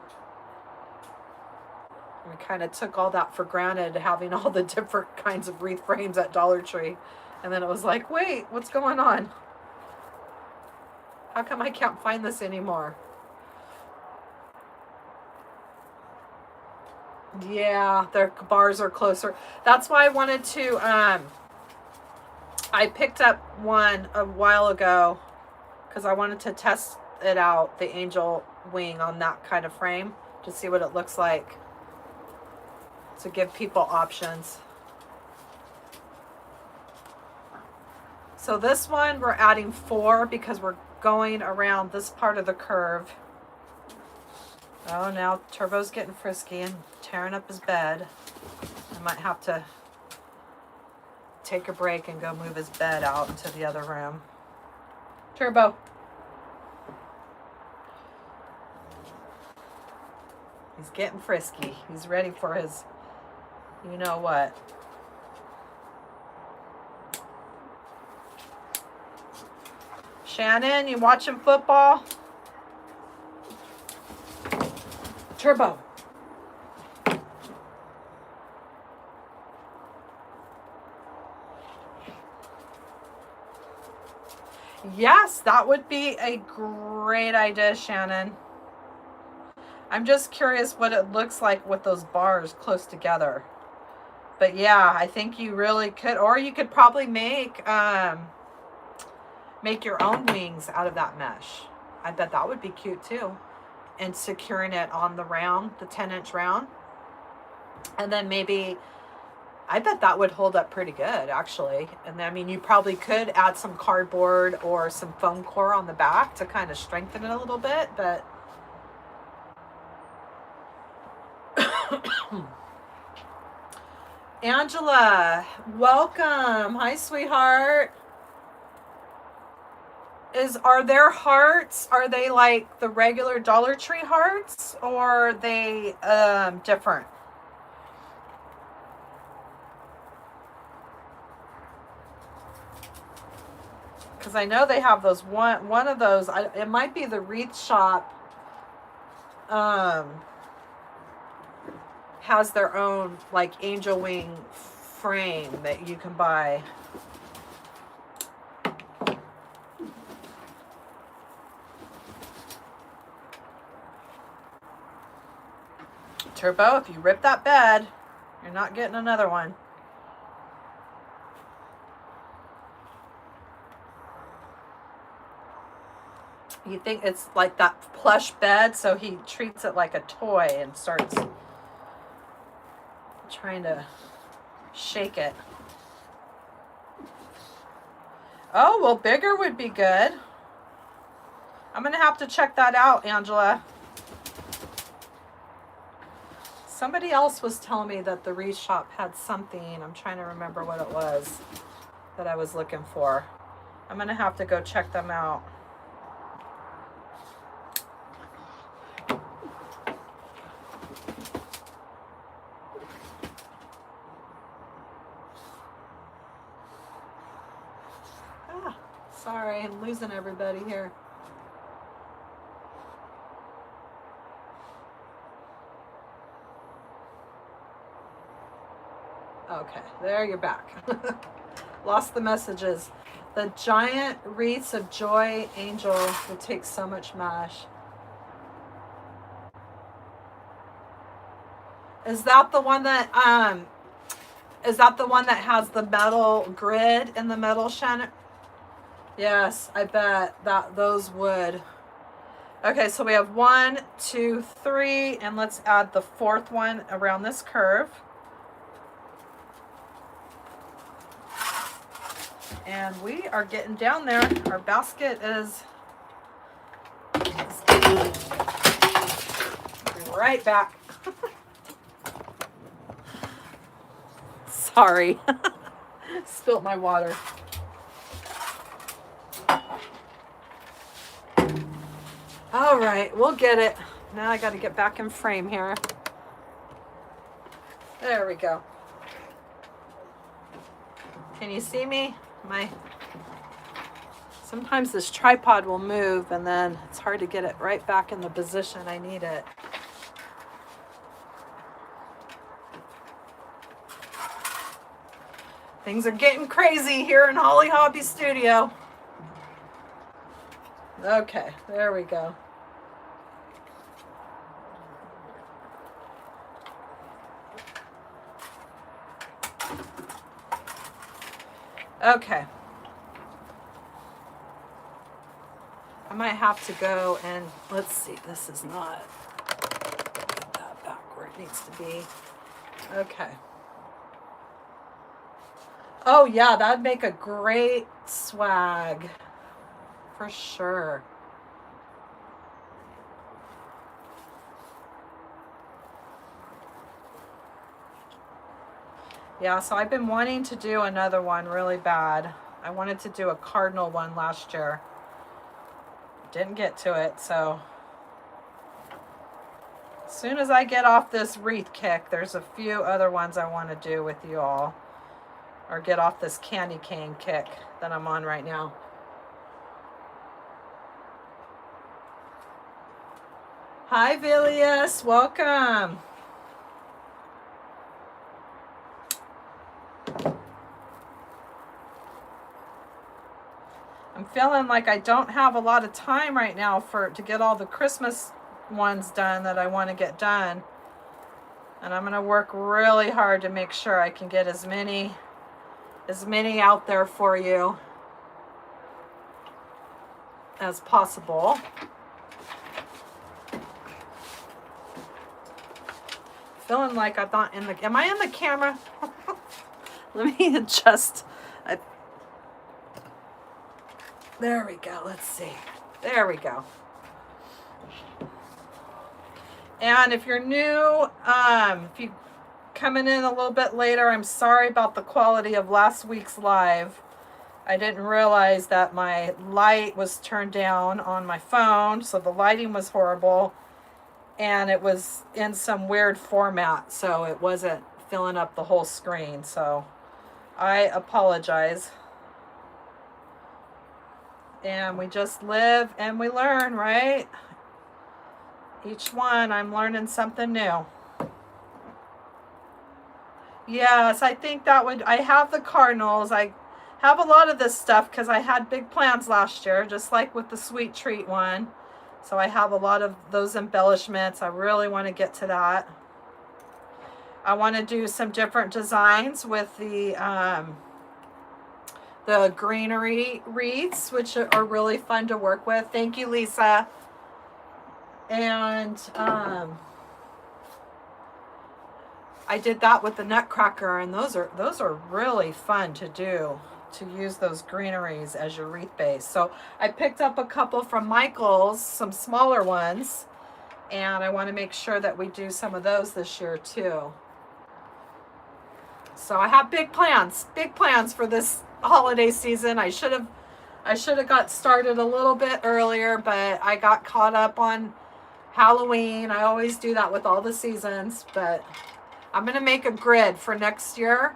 We kind of took all that for granted, having all the different kinds of wreath frames at Dollar Tree. And then it was like, wait, what's going on? How come I can't find this anymore? Yeah, their bars are closer. That's why I wanted to, I picked up one a while ago because I wanted to test it out, the angel wing on that kind of frame, to see what it looks like, to give people options. So this one we're adding 4 because we're going around this part of the curve. Oh, now Turbo's getting frisky and tearing up his bed. I might have to take a break and go move his bed out into the other room. Turbo. He's getting frisky. He's ready for his, you know what. Shannon, you watching football? Turbo. Yes, that would be a great idea, Shannon. I'm just curious what it looks like with those bars close together. But yeah, I think you really could, or you could probably make your own wings out of that mesh. I bet that would be cute too. And securing it on the round, the 10-inch round. And then maybe, I bet that would hold up pretty good actually. And then, I mean, you probably could add some cardboard or some foam core on the back to kind of strengthen it a little bit, but Angela, welcome. Hi, sweetheart. Are there hearts? Are they like the regular Dollar Tree hearts, or are they different? Because I know they have those one of those. It might be the Wreath Shop. Has their own like angel wing frame that you can buy. Turbo, if you rip that bed, you're not getting another one. You think it's like that plush bed, so he treats it like a toy and starts trying to shake it. Oh, well, bigger would be good. I'm going to have to check that out, Angela. Somebody else was telling me that the Wreath Shop had something. I'm trying to remember what it was that I was looking for. I'm going to have to go check them out. Sorry, I'm losing everybody here. Okay, there you're back. Lost the messages. The giant wreaths of joy angel would take so much mash. Is that the one that has the metal grid in the middle, Shannon? Yes, I bet that those would. Okay, so we have 1, 2, 3, and let's add the 4th one around this curve. And we are getting down there. Our basket is right back. Sorry. Spilt my water. All right, we'll get it. Now I got to get back in frame here. There we go. Can you see me? So Sometimes this tripod will move and then it's hard to get it right back in the position I need it. Things are getting crazy here in Hollie Hobbies studio. Okay, there we go. Okay. I might have to go and, let's see, this is not, get that back where it needs to be. Okay. Oh yeah, that'd make a great swag. For sure. Yeah, so I've been wanting to do another one really bad. I wanted to do a cardinal one last year. Didn't get to it, so as soon as I get off this wreath kick, there's a few other ones I want to do with you all. Or get off this candy cane kick that I'm on right now. Hi, Vilius. Welcome. I'm feeling like I don't have a lot of time right now to get all the Christmas ones done that I want to get done. And I'm going to work really hard to make sure I can get as many out there for you as possible. Feeling like I'm not in the, am I in the camera? Let me adjust. There we go. Let's see. There we go. And if you're new, if you coming in a little bit later, I'm sorry about the quality of last week's live. I didn't realize that my light was turned down on my phone, so the lighting was horrible, and it was in some weird format, so it wasn't filling up the whole screen. So I apologize. And we just live and we learn, right? Each one, I'm learning something new. Yes, I think that would, I have the cardinals. I have a lot of this stuff because I had big plans last year, just like with the sweet treat one. So I have a lot of those embellishments. I really want to get to that. I want to do some different designs with the greenery wreaths, which are really fun to work with. Thank you, Lisa. And I did that with the nutcracker, and those are really fun to do, to use those greeneries as your wreath base. So I picked up a couple from Michael's, some smaller ones, and I want to make sure that we do some of those this year too. So I have big plans for this holiday season. I should have got started a little bit earlier, but I got caught up on Halloween. I always do that with all the seasons, but I'm going to make a grid for next year,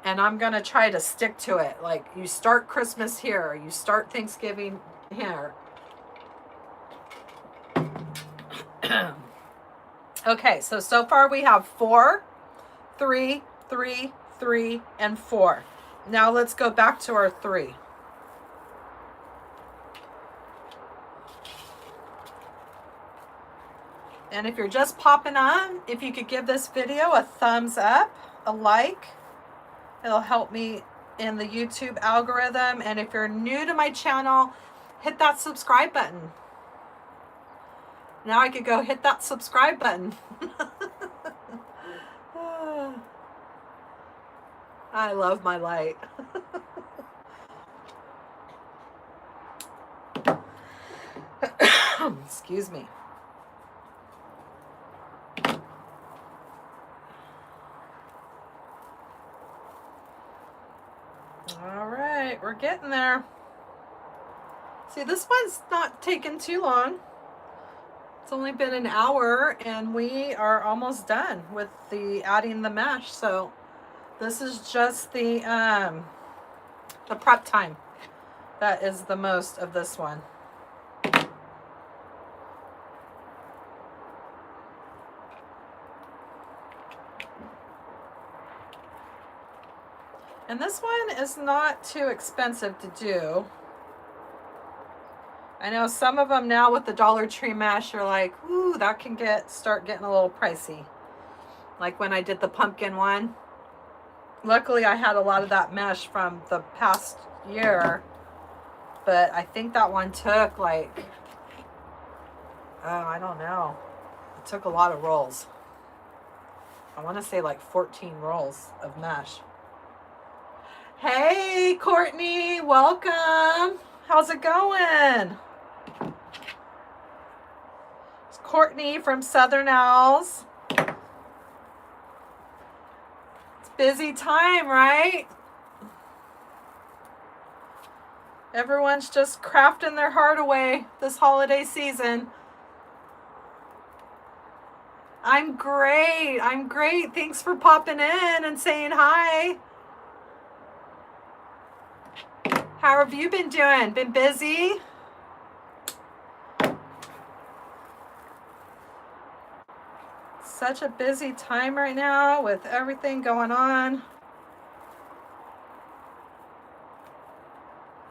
and I'm going to try to stick to it. Like, you start Christmas here, you start Thanksgiving here. Okay, so far we have 4, 3, 3, 3, and 4. Now let's go back to our 3. And if you're just popping on, if you could give this video a thumbs up, a like, it'll help me in the YouTube algorithm. And if you're new to my channel, hit that subscribe button. Now I could go hit that subscribe button. I love my light. Excuse me. All right, we're getting there. See, this one's not taking too long. It's only been an hour, and we are almost done with the adding the mesh. So this is just the prep time. that is the most of this one. And this one is not too expensive to do. I know some of them now with the Dollar Tree mesh are like, ooh, that can start getting a little pricey. Like when I did the pumpkin one. Luckily I had a lot of that mesh from the past year, but I think that one took like, oh, I don't know. It took a lot of rolls. I want to say like 14 rolls of mesh. Hey, Courtney, welcome. How's it going? It's Courtney from Southern Owls. It's busy time, right? Everyone's just crafting their heart away this holiday season. I'm great. I'm great. Thanks for popping in and saying hi. How have you been doing? Been busy? Such a busy time right now with everything going on.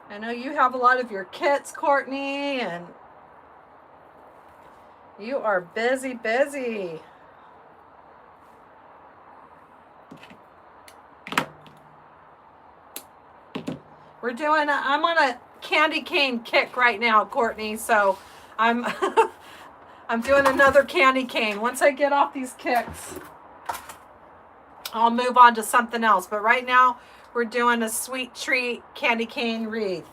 I know you have a lot of your kits, Courtney, and you are busy. I'm on a candy cane kick right now, Courtney, so I'm I'm doing another candy cane. Once I get off these kicks, I'll move on to something else. But right now, we're doing a sweet treat candy cane wreath.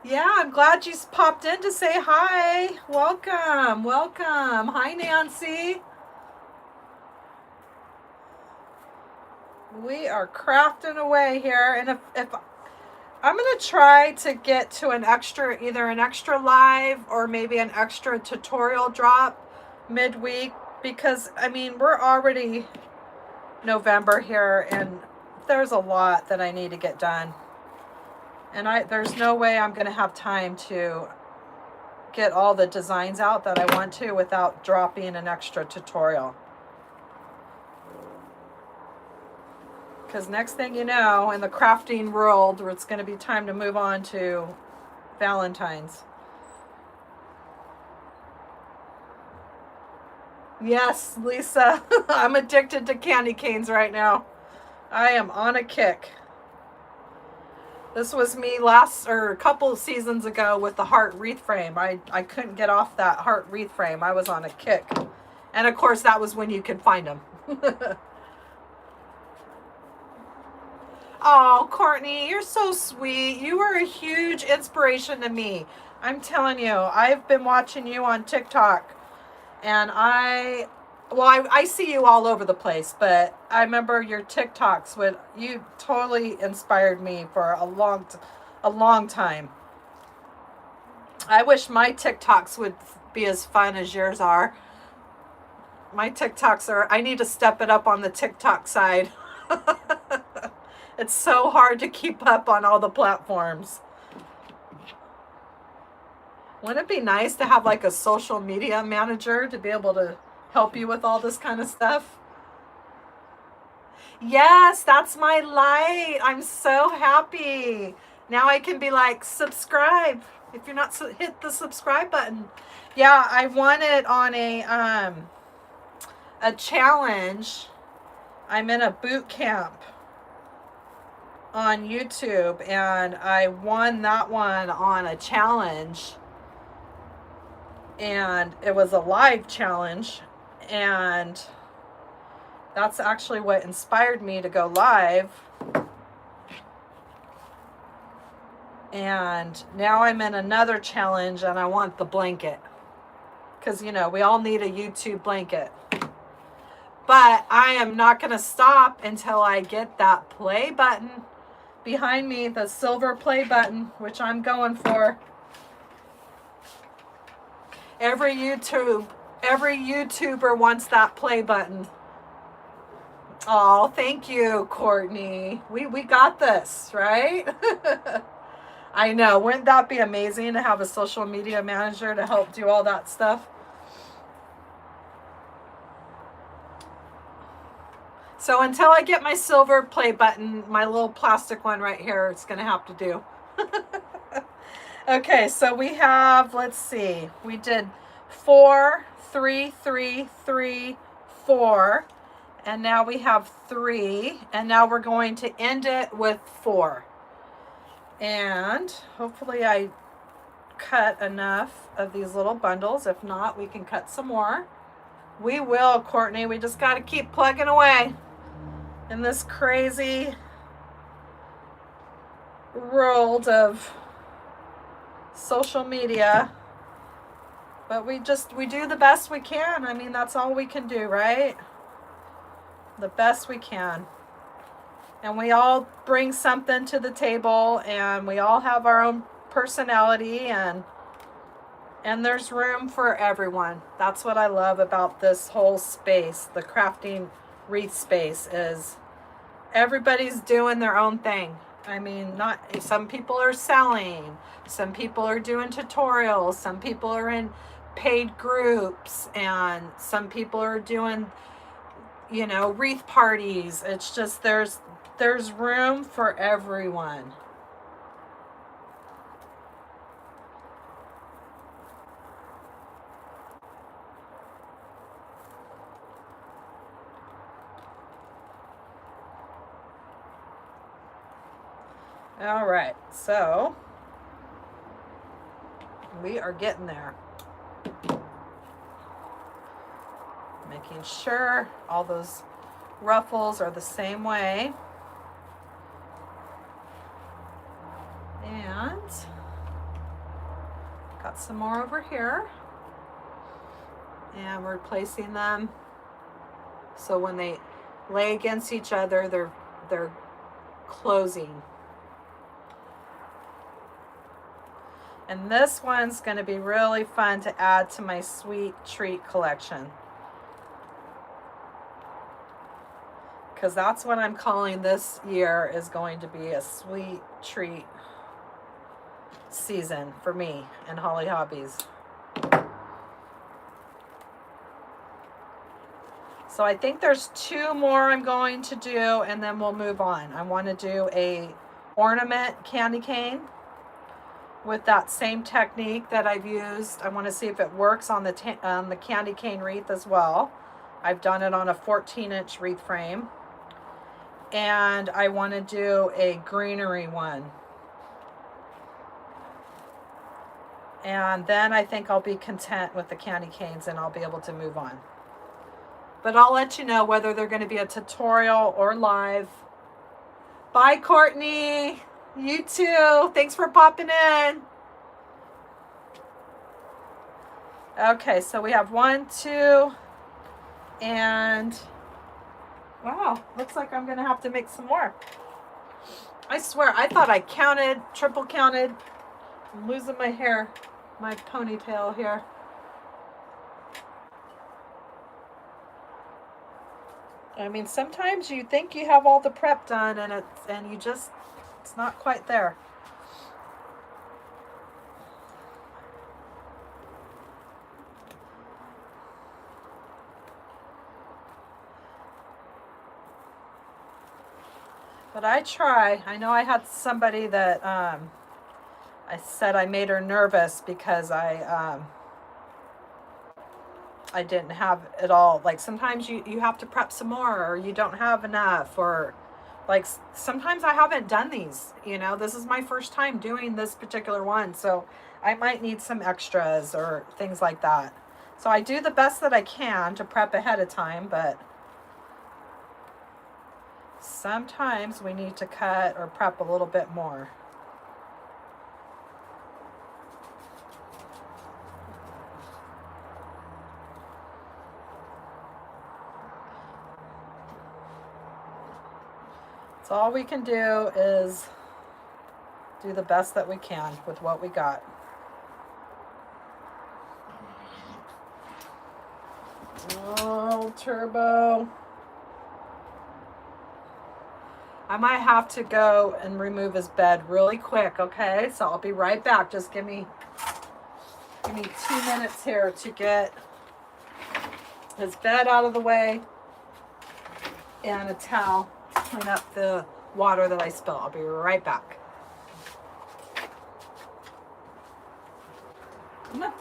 Yeah, I'm glad you popped in to say hi. Welcome. Hi, Nancy. We are crafting away here, and if I'm gonna try to get to either an extra live or maybe an extra tutorial drop midweek, because I mean we're already November here and there's a lot that I need to get done, and there's no way I'm gonna have time to get all the designs out that I want to without dropping an extra tutorial. Because next thing you know, in the crafting world, it's going to be time to move on to Valentine's. Yes, Lisa, I'm addicted to candy canes right now. I am on a kick. This was me a couple of seasons ago with the heart wreath frame. I couldn't get off that heart wreath frame. I was on a kick. And of course, that was when you could find them. Oh, Courtney, you're so sweet. You are a huge inspiration to me. I'm telling you, I've been watching you on TikTok, and I see you all over the place, but I remember your TikToks you totally inspired me for a long time. I wish my TikToks would be as fun as yours are. My TikToks I need to step it up on the TikTok side. It's so hard to keep up on all the platforms. Wouldn't it be nice to have like a social media manager to be able to help you with all this kind of stuff? Yes, that's my light. I'm so happy. Now I can be like, subscribe. If you're not, hit the subscribe button. Yeah, I won it on a challenge. I'm in a boot camp on YouTube, and I won that one on a challenge, and it was a live challenge, and that's actually what inspired me to go live. And now I'm in another challenge, and I want the blanket, because you know we all need a YouTube blanket. But I am not going to stop until I get that play button behind me, the silver play button, which I'm going for. Every YouTuber wants that play button. Oh, thank you, Courtney. We got this, right? I know. Wouldn't that be amazing to have a social media manager to help do all that stuff? So until I get my silver play button, my little plastic one right here, it's going to have to do. Okay, so we have, let's see, we did 4, 3, 3, 3, 4, and now we have 3, and now we're going to end it with 4. And hopefully I cut enough of these little bundles. If not, we can cut some more. We will, Courtney. We just got to keep plugging away in this crazy world of social media. But we do the best we can. I mean, that's all we can do, right? The best we can. And we all bring something to the table, and we all have our own personality, and there's room for everyone. That's what I love about this whole space, the crafting wreath space, is everybody's doing their own thing. I mean, not some people are selling, some people are doing tutorials, some people are in paid groups, and some people are doing, you know, wreath parties. It's just there's room for everyone. All right, so we are getting there. Making sure all those ruffles are the same way. And got some more over here. And we're placing them so when they lay against each other, they're closing. And this one's going to be really fun to add to my sweet treat collection. Because that's what I'm calling this year, is going to be a sweet treat season for me and Hollie Hobbies. So I think there's 2 more I'm going to do, and then we'll move on. I want to do a ornament candy cane with that same technique that I've used. I want to see if it works on the candy cane wreath as well. I've done it on a 14-inch wreath frame. And I want to do a greenery one. And then I think I'll be content with the candy canes, and I'll be able to move on. But I'll let you know whether they're going to be a tutorial or live. Bye, Courtney. You too. Thanks for popping in. Okay, so we have 1, 2, and wow, looks like I'm going to have to make some more. I swear, I thought I counted, triple counted. I'm losing my hair, my ponytail here. I mean, sometimes you think you have all the prep done, and it's not quite there. But I try. I know I had somebody that I said I made her nervous because I didn't have it all. Like sometimes you have to prep some more, or you don't have enough, or like sometimes I haven't done these. You know, this is my first time doing this particular one, so I might need some extras or things like that. So I do the best that I can to prep ahead of time, but sometimes we need to cut or prep a little bit more. So all we can do is do the best that we can with what we got. Oh, turbo. I might have to go and remove his bed really quick, okay? So I'll be right back. Just give me 2 minutes here to get his bed out of the way and a towel to clean up the water that I spilled. I'll be right back. Come on.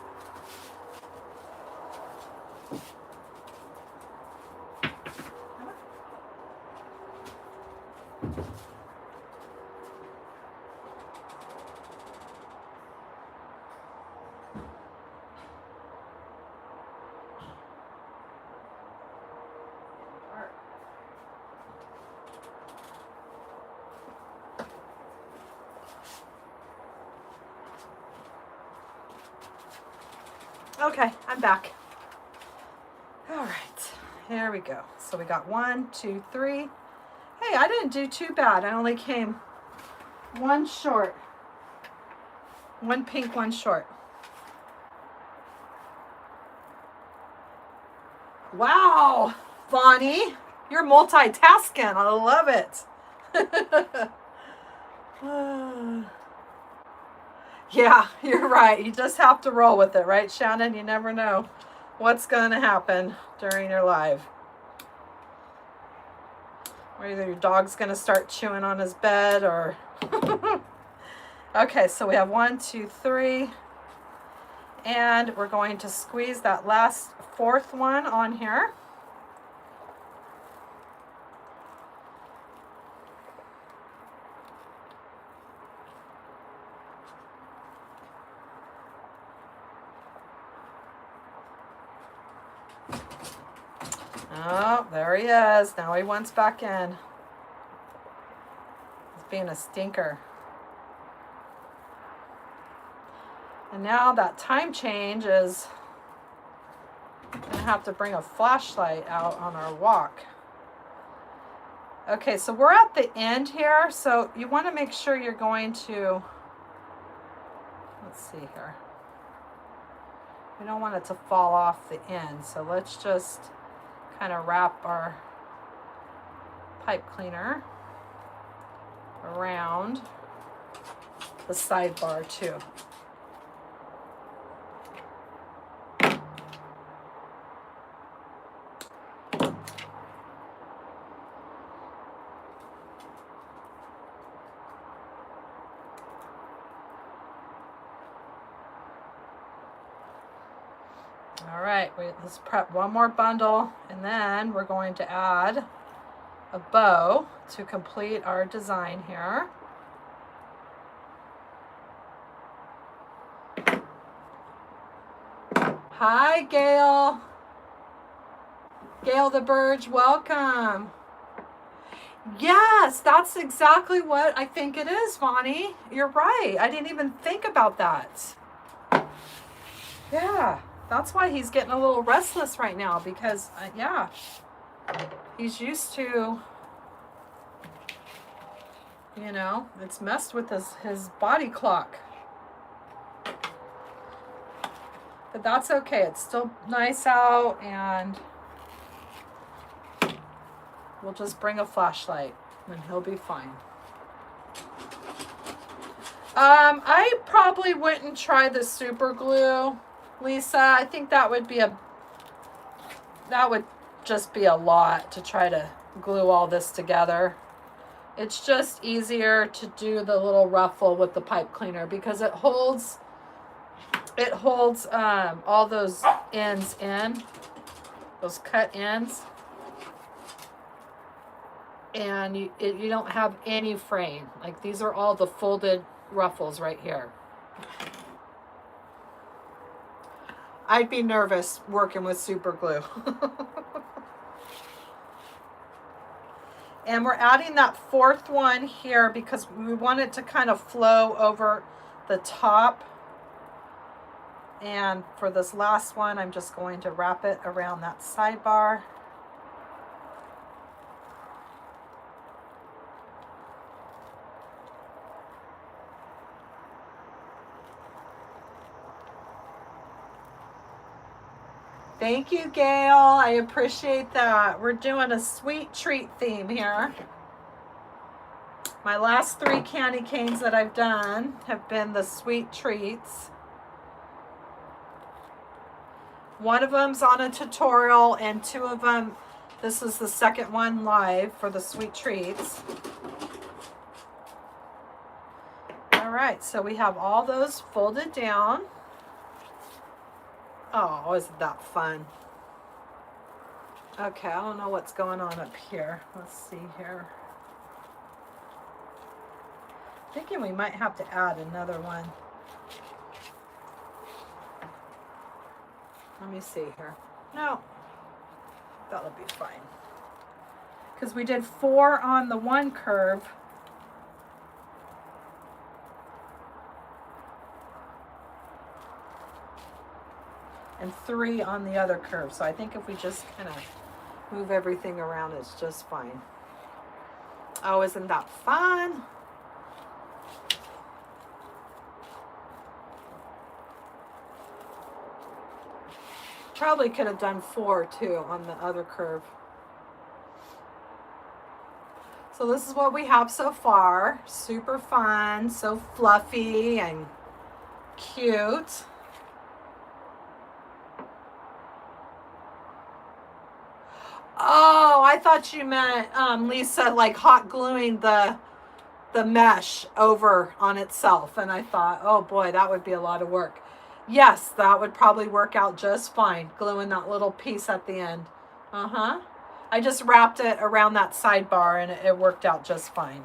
Okay, I'm back. All right, here we go. So we got 1, 2, 3. Hey, I didn't do too bad. I only came one short. One pink, one short. Wow, Bonnie, you're multitasking. I love it. Yeah, you're right. You just have to roll with it, right, Shannon? You never know what's going to happen during your live. Or either your dog's going to start chewing on his bed or... Okay, so we have 1, 2, 3. And we're going to squeeze that last 4th one on here. Oh, there he is. Now he wants back in. He's being a stinker. And now that time change is going to have to bring a flashlight out on our walk. Okay, so we're at the end here. So you want to make sure you're going to, let's see here. We don't want it to fall off the end. So let's just kind of wrap our pipe cleaner around the sidebar too. All right, let's prep one more bundle, and then we're going to add a bow to complete our design here. Hi, Gail. Gail the Burge, welcome. Yes, that's exactly what I think it is, Vonnie. You're right. I didn't even think about that. Yeah. That's why he's getting a little restless right now because, yeah, he's used to, you know, it's messed with his body clock. But that's okay. It's still nice out, and we'll just bring a flashlight and he'll be fine. I probably wouldn't try the super glue, Lisa. I think that would just be a lot to try to glue all this together. It's just easier to do the little ruffle with the pipe cleaner because it holds all those ends in, those cut ends, and you don't have any fraying. Like, these are all the folded ruffles right here. I'd be nervous working with super glue. And we're adding that 4th one here because we want it to kind of flow over the top. And for this last one, I'm just going to wrap it around that sidebar. Thank you, Gail. I appreciate that. We're doing a sweet treat theme here. My last 3 candy canes that I've done have been the sweet treats. One of them's on a tutorial, and 2 of them, this is the second one live for the sweet treats. All right, so we have all those folded down. Oh, isn't that fun? Okay, I don't know what's going on up here. Let's see here. Thinking we might have to add another one. Let me see here. No, that'll be fine. Because we did 4 on the one curve. And 3 on the other curve. So I think if we just kind of move everything around, it's just fine. Oh, isn't that fun? Probably could have done 4 too on the other curve. So this is what we have so far. Super fun, so fluffy and cute. Oh, I thought you meant, Lisa, like hot gluing the mesh over on itself. And I thought, oh boy, that would be a lot of work. Yes, that would probably work out just fine, gluing that little piece at the end. I just wrapped it around that sidebar and it worked out just fine.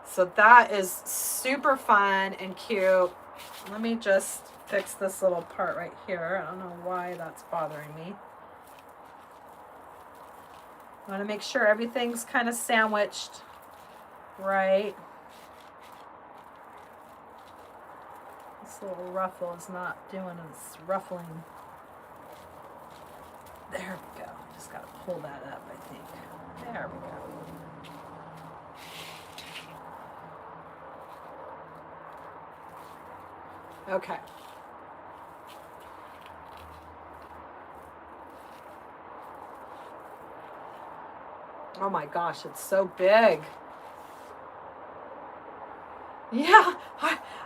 So that is super fun and cute. Let me just fix this little part right here. I don't know why that's bothering me. I want to make sure everything's kind of sandwiched right. This little ruffle is not doing its ruffling. There we go. Just got to pull that up, I think. There we go. Okay. Oh my gosh, it's so big. Yeah,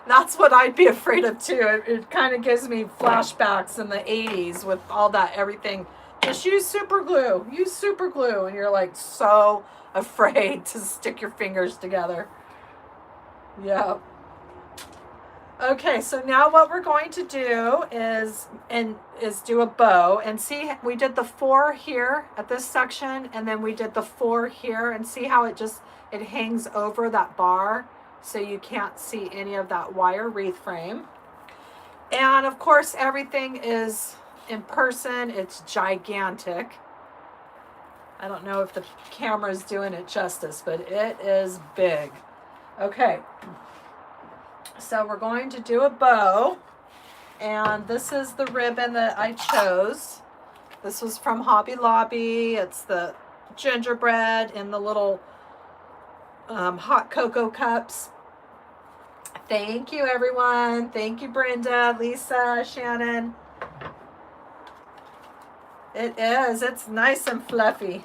that's what I'd be afraid of too. It kind of gives me flashbacks in the 80s with all that everything. Just use super glue. Use super glue. And you're like so afraid to stick your fingers together. Yeah. Okay, so now what we're going to do is do a bow, and see, we did the 4 here at this section, and then we did the 4 here, and see how it hangs over that bar so you can't see any of that wire wreath frame. And of course everything is in person. It's gigantic. I don't know if the camera is doing it justice, but it is big. Okay. So we're going to do a bow, and this is the ribbon that I chose. This was from Hobby Lobby. It's the gingerbread in the little hot cocoa cups. Thank you, everyone. Thank you, Brenda, Lisa, Shannon. It is. It's nice and fluffy.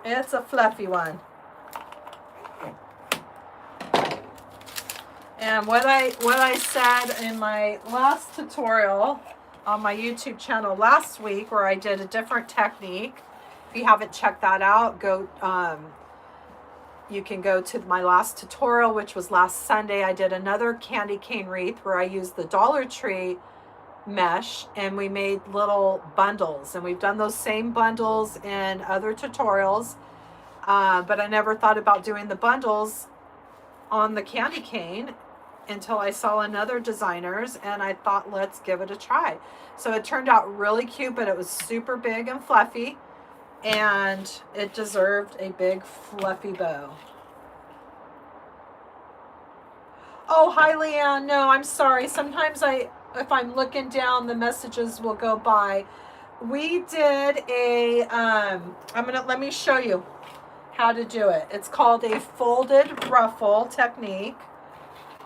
It's a fluffy one. And what I said in my last tutorial on my YouTube channel last week, where I did a different technique, if you haven't checked that out, you can go to my last tutorial, which was last Sunday. I did another candy cane wreath where I used the Dollar Tree mesh, and we made little bundles, and we've done those same bundles in other tutorials, but I never thought about doing the bundles on the candy cane until I saw another designer's, and I thought, let's give it a try. So it turned out really cute, but it was super big and fluffy, and it deserved a big fluffy bow. Oh, hi, Leanne. No, I'm sorry. Sometimes if I'm looking down, the messages will go by. We did a, let me show you how to do it. It's called a folded ruffle technique,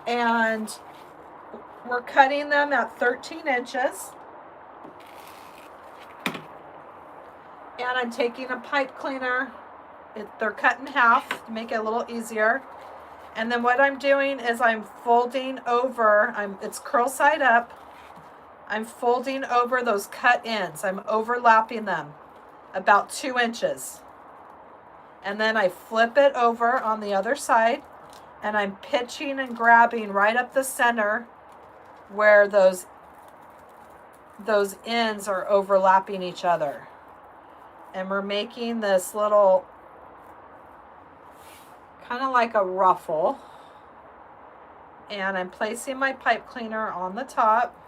and we're cutting them at 13 inches. And I'm taking a pipe cleaner. They're cut in half to make it a little easier. And then what I'm doing is I'm folding over, it's curl side up. I'm folding over those cut ends. I'm overlapping them about 2 inches. And then I flip it over on the other side, and I'm pitching and grabbing right up the center where those ends are overlapping each other. And we're making this little, kind of like a ruffle. And I'm placing my pipe cleaner on the top,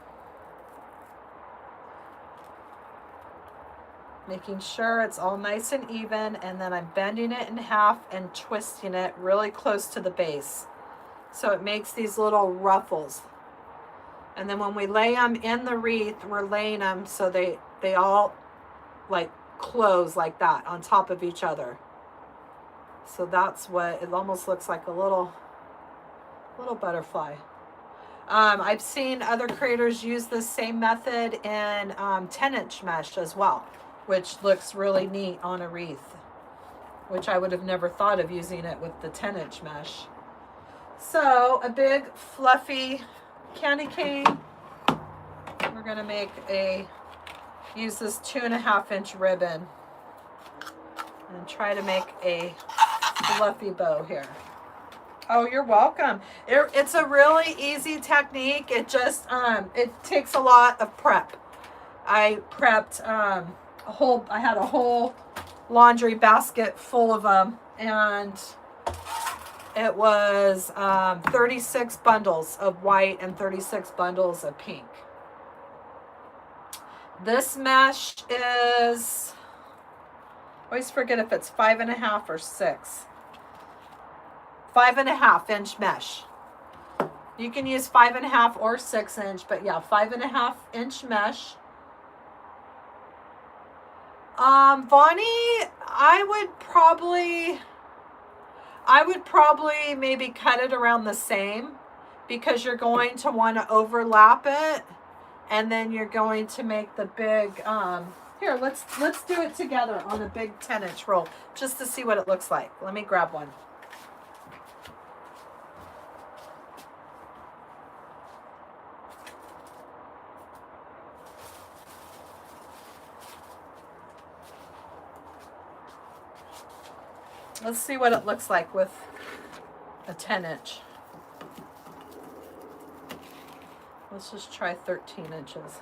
making sure it's all nice and even, and then I'm bending it in half and twisting it really close to the base. So it makes these little ruffles. And then when we lay them in the wreath, we're laying them so they all like close like that on top of each other. So that's what it almost looks like, a little butterfly. I've seen other creators use this same method in 10-inch mesh as well, which looks really neat on a wreath, which I would have never thought of using it with the 10-inch mesh. So a big fluffy candy cane. We're going to use this 2.5-inch ribbon and try to make a fluffy bow here. Oh, you're welcome. It's a really easy technique. It just, it takes a lot of prep. I prepped I had a whole laundry basket full of them, and it was 36 bundles of white and 36 bundles of pink. This mesh is, I always forget if it's 5.5 or 6. 5.5-inch mesh. You can use 5.5 or 6-inch, but yeah, 5.5-inch mesh. Vonnie, I would probably maybe cut it around the same, because you're going to want to overlap it, and then you're going to make the big, here, let's do it together on a big 10-inch roll, just to see what it looks like. Let me grab one. Let's see what it looks like with a 10-inch. Let's just try 13 inches.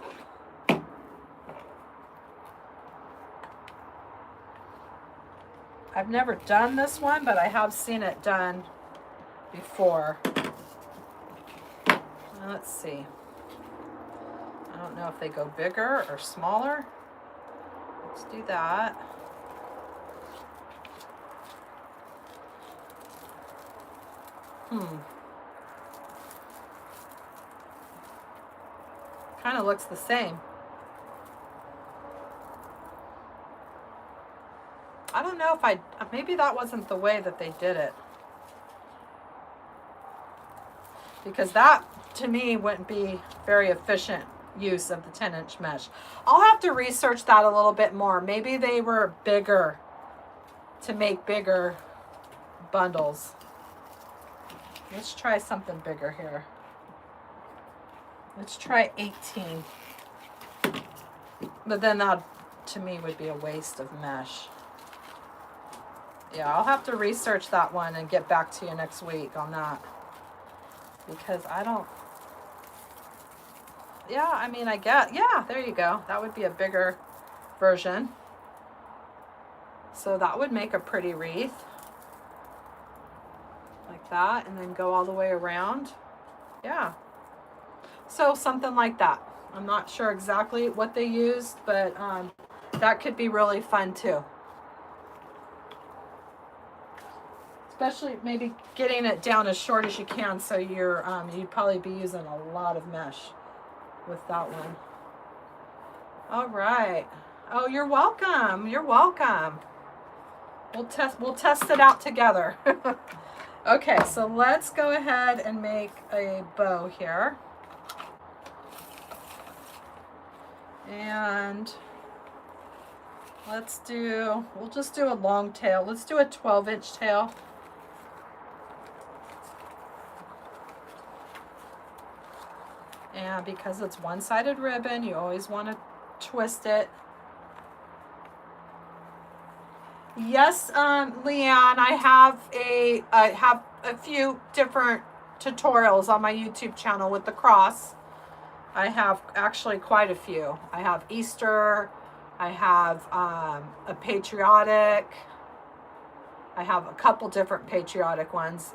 I've never done this one, but I have seen it done before. Let's see. I don't know if they go bigger or smaller. Let's do that. Kind of looks the same. I don't know if maybe that wasn't the way that they did it. Because that, to me, wouldn't be very efficient use of the 10-inch mesh. I'll have to research that a little bit more. Maybe they were bigger to make bigger bundles. Let's try something bigger here. Let's try 18. But then that, to me, would be a waste of mesh. Yeah, I'll have to research that one and get back to you next week on that. Because I don't... Yeah, I mean, yeah, there you go. That would be a bigger version. So that would make a pretty wreath. Like that, and then go all the way around. Yeah. So something like that. I'm not sure exactly what they used, but that could be really fun too. Especially maybe getting it down as short as you can, so you'd probably be using a lot of mesh with that one. All right. Oh, you're welcome. You're welcome. We'll test it out together. Okay, so let's go ahead and make a bow here. And we'll just do a long tail. Let's do a 12-inch tail. And because it's one-sided ribbon, you always want to twist it. Yes, Leanne, I have a few different tutorials on my YouTube channel with the cross. I have actually quite a few. I have Easter, I have a patriotic, I have a couple different patriotic ones.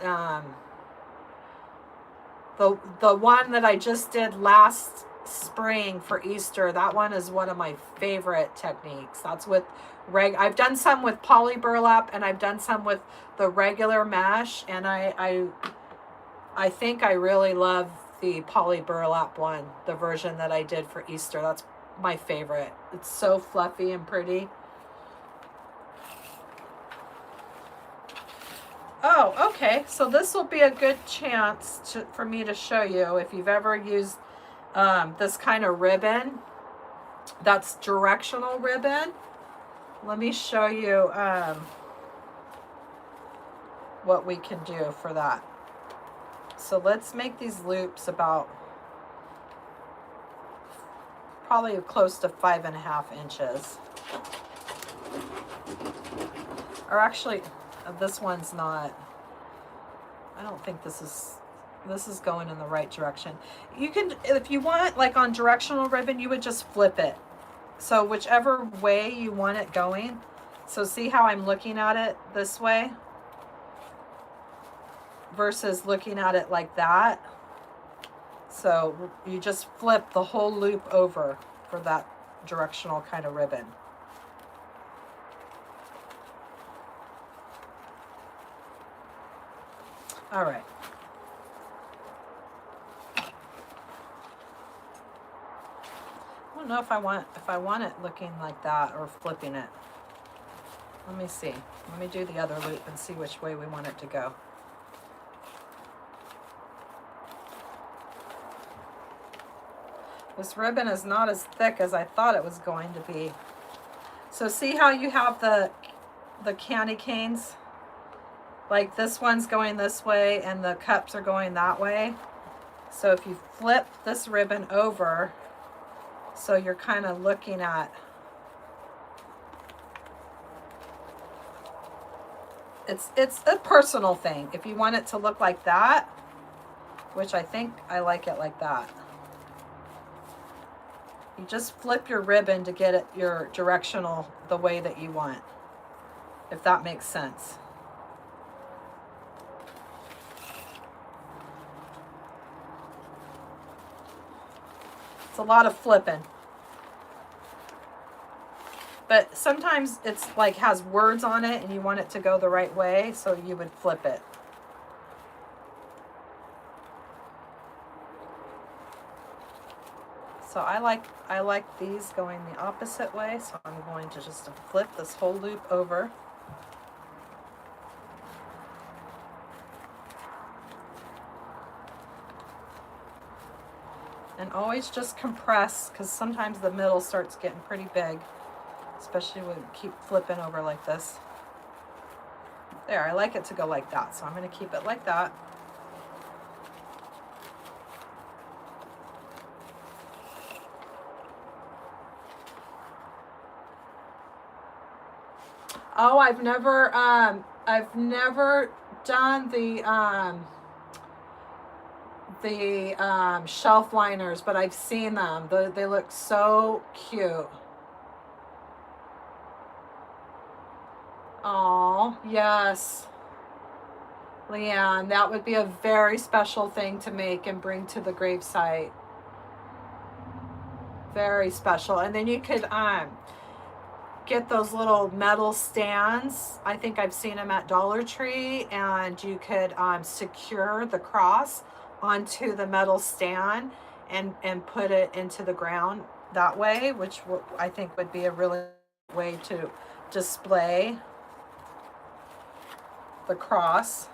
The one that I just did last spring for Easter, that one is one of my favorite techniques. That's with I've done some with poly burlap, and I've done some with the regular mesh, and I think I really love the poly burlap one, the version that I did for Easter. That's my favorite. It's so fluffy and pretty. Oh, okay. So this will be a good chance for me to show you if you've ever used this kind of ribbon. That's directional ribbon. Let me show you what we can do for that. So let's make these loops about probably close to 5.5 inches. Or actually, this one's not. I don't think this is going in the right direction. You can, if you want, like on directional ribbon, you would just flip it. So whichever way you want it going. So see how I'm looking at it this way versus looking at it like that. So you just flip the whole loop over for that directional kind of ribbon. All right. I don't know if I want it looking like that or flipping it. Let me see. Let me do the other loop and see which way we want it to go. This ribbon is not as thick as I thought it was going to be. So see how you have the candy canes? Like this one's going this way and the cups are going that way. So if you flip this ribbon over, so you're kind of looking at, it's a personal thing. If you want it to look like that, which I think I like it like that. You just flip your ribbon to get it your directional the way that you want, if that makes sense. It's a lot of flipping. But sometimes it's like has words on it and you want it to go the right way, so you would flip it. So I like these going the opposite way, so I'm going to just flip this whole loop over. And always just compress, because sometimes the middle starts getting pretty big, especially when you keep flipping over like this. There, I like it to go like that, so I'm going to keep it like that. Oh, I've never done the shelf liners, but I've seen them. They look so cute. Oh, yes. Leanne, that would be a very special thing to make and bring to the gravesite. Very special. And then you could get those little metal stands. I think I've seen them at Dollar Tree, and you could secure the cross onto the metal stand and put it into the ground that way, which I think would be a really way to display the cross.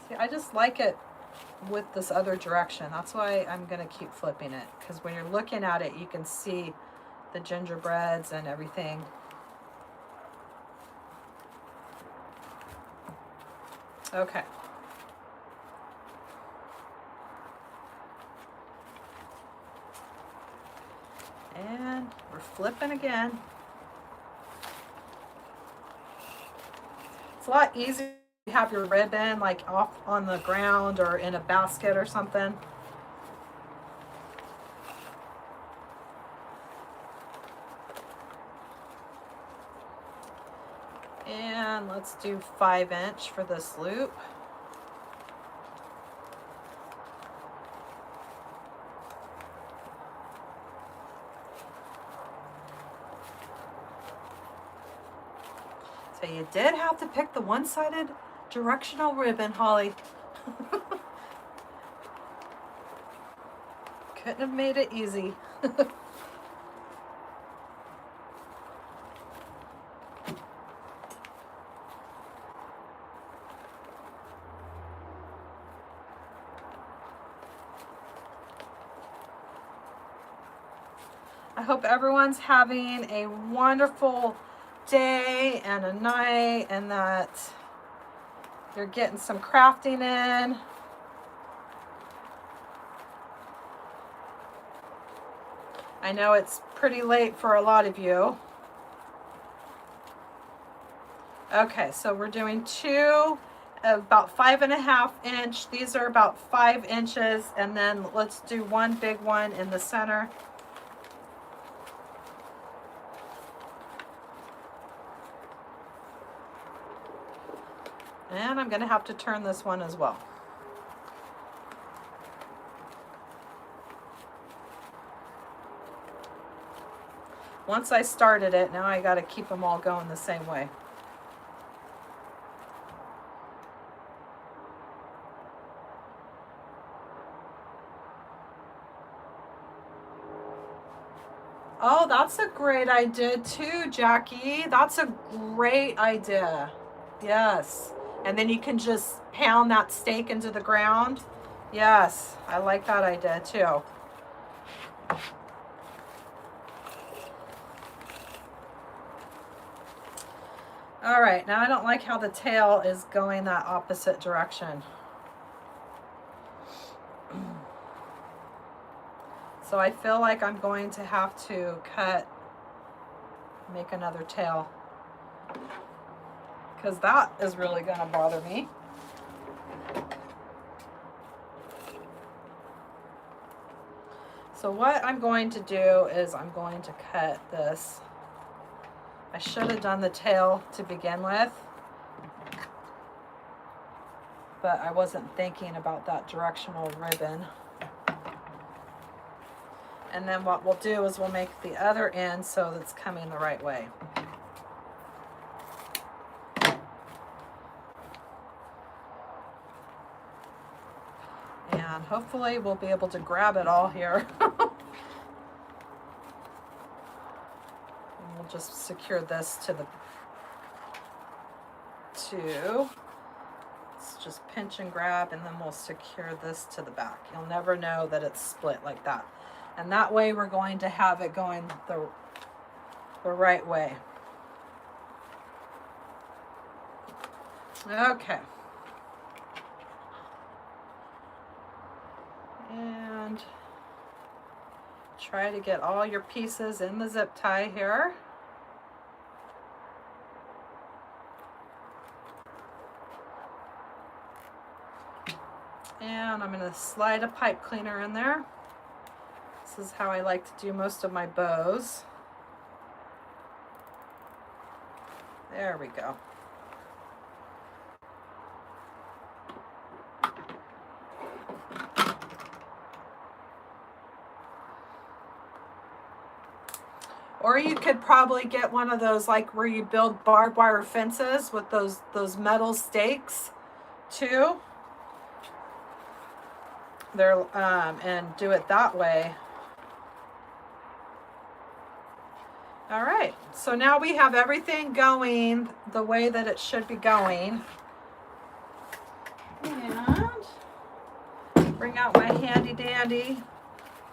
See, I just like it with this other direction. That's why I'm going to keep flipping it, because when you're looking at it, you can see the gingerbreads and everything. Okay. And we're flipping again. It's a lot easier to have your ribbon like off on the ground or in a basket or something. And let's do 5" for this loop. So you did have to pick the one-sided directional ribbon, Holly. Couldn't have made it easy. I hope everyone's having a wonderful day and a night, and that you're getting some crafting in. I know it's pretty late for a lot of you. Okay, so we're doing two about 5.5 inch. These are about 5 inches, and then let's do one big one in the center. And I'm going to have to turn this one as well. Once I started it, now I got to keep them all going the same way. Oh, that's a great idea too, Jackie. That's a great idea. Yes. And then you can just pound that stake into the ground. Yes, I like that idea too. All right, now I don't like how the tail is going that opposite direction. So I feel like I'm going to have to make another tail, because that is really going to bother me. So what I'm going to do is I'm going to cut this. I should have done the tail to begin with, but I wasn't thinking about that directional ribbon. And then what we'll do is we'll make the other end so that's coming the right way. And hopefully we'll be able to grab it all here. And we'll just secure this to the two. Let's just pinch and grab, and then we'll secure this to the back. You'll never know that it's split like that. And that way we're going to have it going the right way. Okay. And try to get all your pieces in the zip tie here. And I'm going to slide a pipe cleaner in there. This is how I like to do most of my bows. There we go. Or you could probably get one of those, like where you build barbed wire fences with those metal stakes too. They're and do it that way. All right, so now we have everything going the way that it should be going. And bring out my handy dandy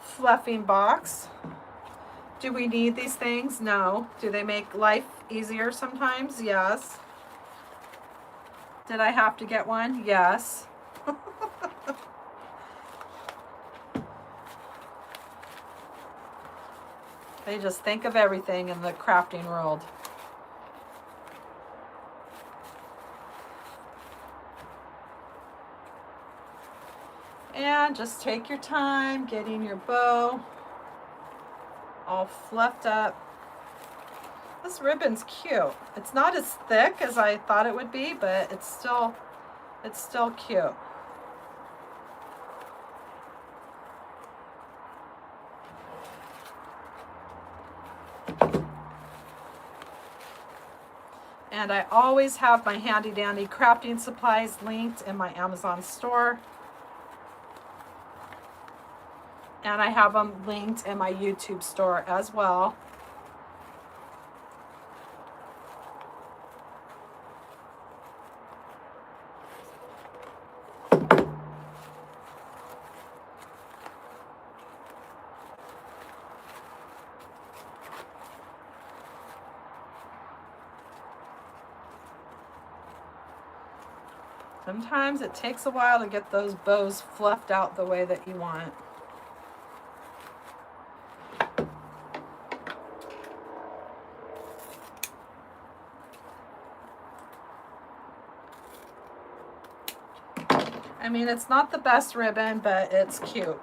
fluffing box. Do we need these things? No. Do they make life easier sometimes? Yes. Did I have to get one? Yes. They just think of everything in the crafting world. And just take your time getting your bow all fluffed up. This ribbon's cute. It's not as thick as I thought it would be, but it's still cute. And I always have my handy dandy crafting supplies linked in my Amazon store. And I have them linked in my YouTube store as well. Sometimes it takes a while to get those bows fluffed out the way that you want. I mean, it's not the best ribbon, but it's cute.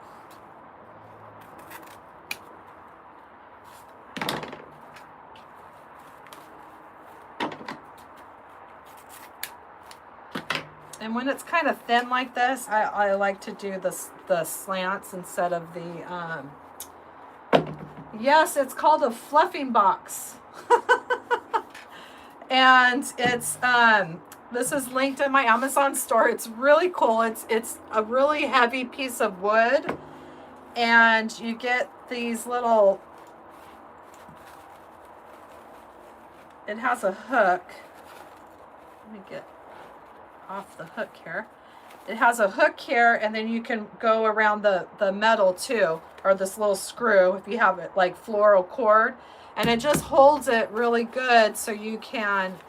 And when it's kind of thin like this, I like to do the slants instead of the, yes, it's called a fluffing box. And it's, this is linked in my Amazon store. It's really cool. It's a really heavy piece of wood, and you get these little, it has a hook. Let me get off the hook here. It has a hook here, and then you can go around the metal too, or this little screw if you have it like floral cord, and it just holds it really good so you can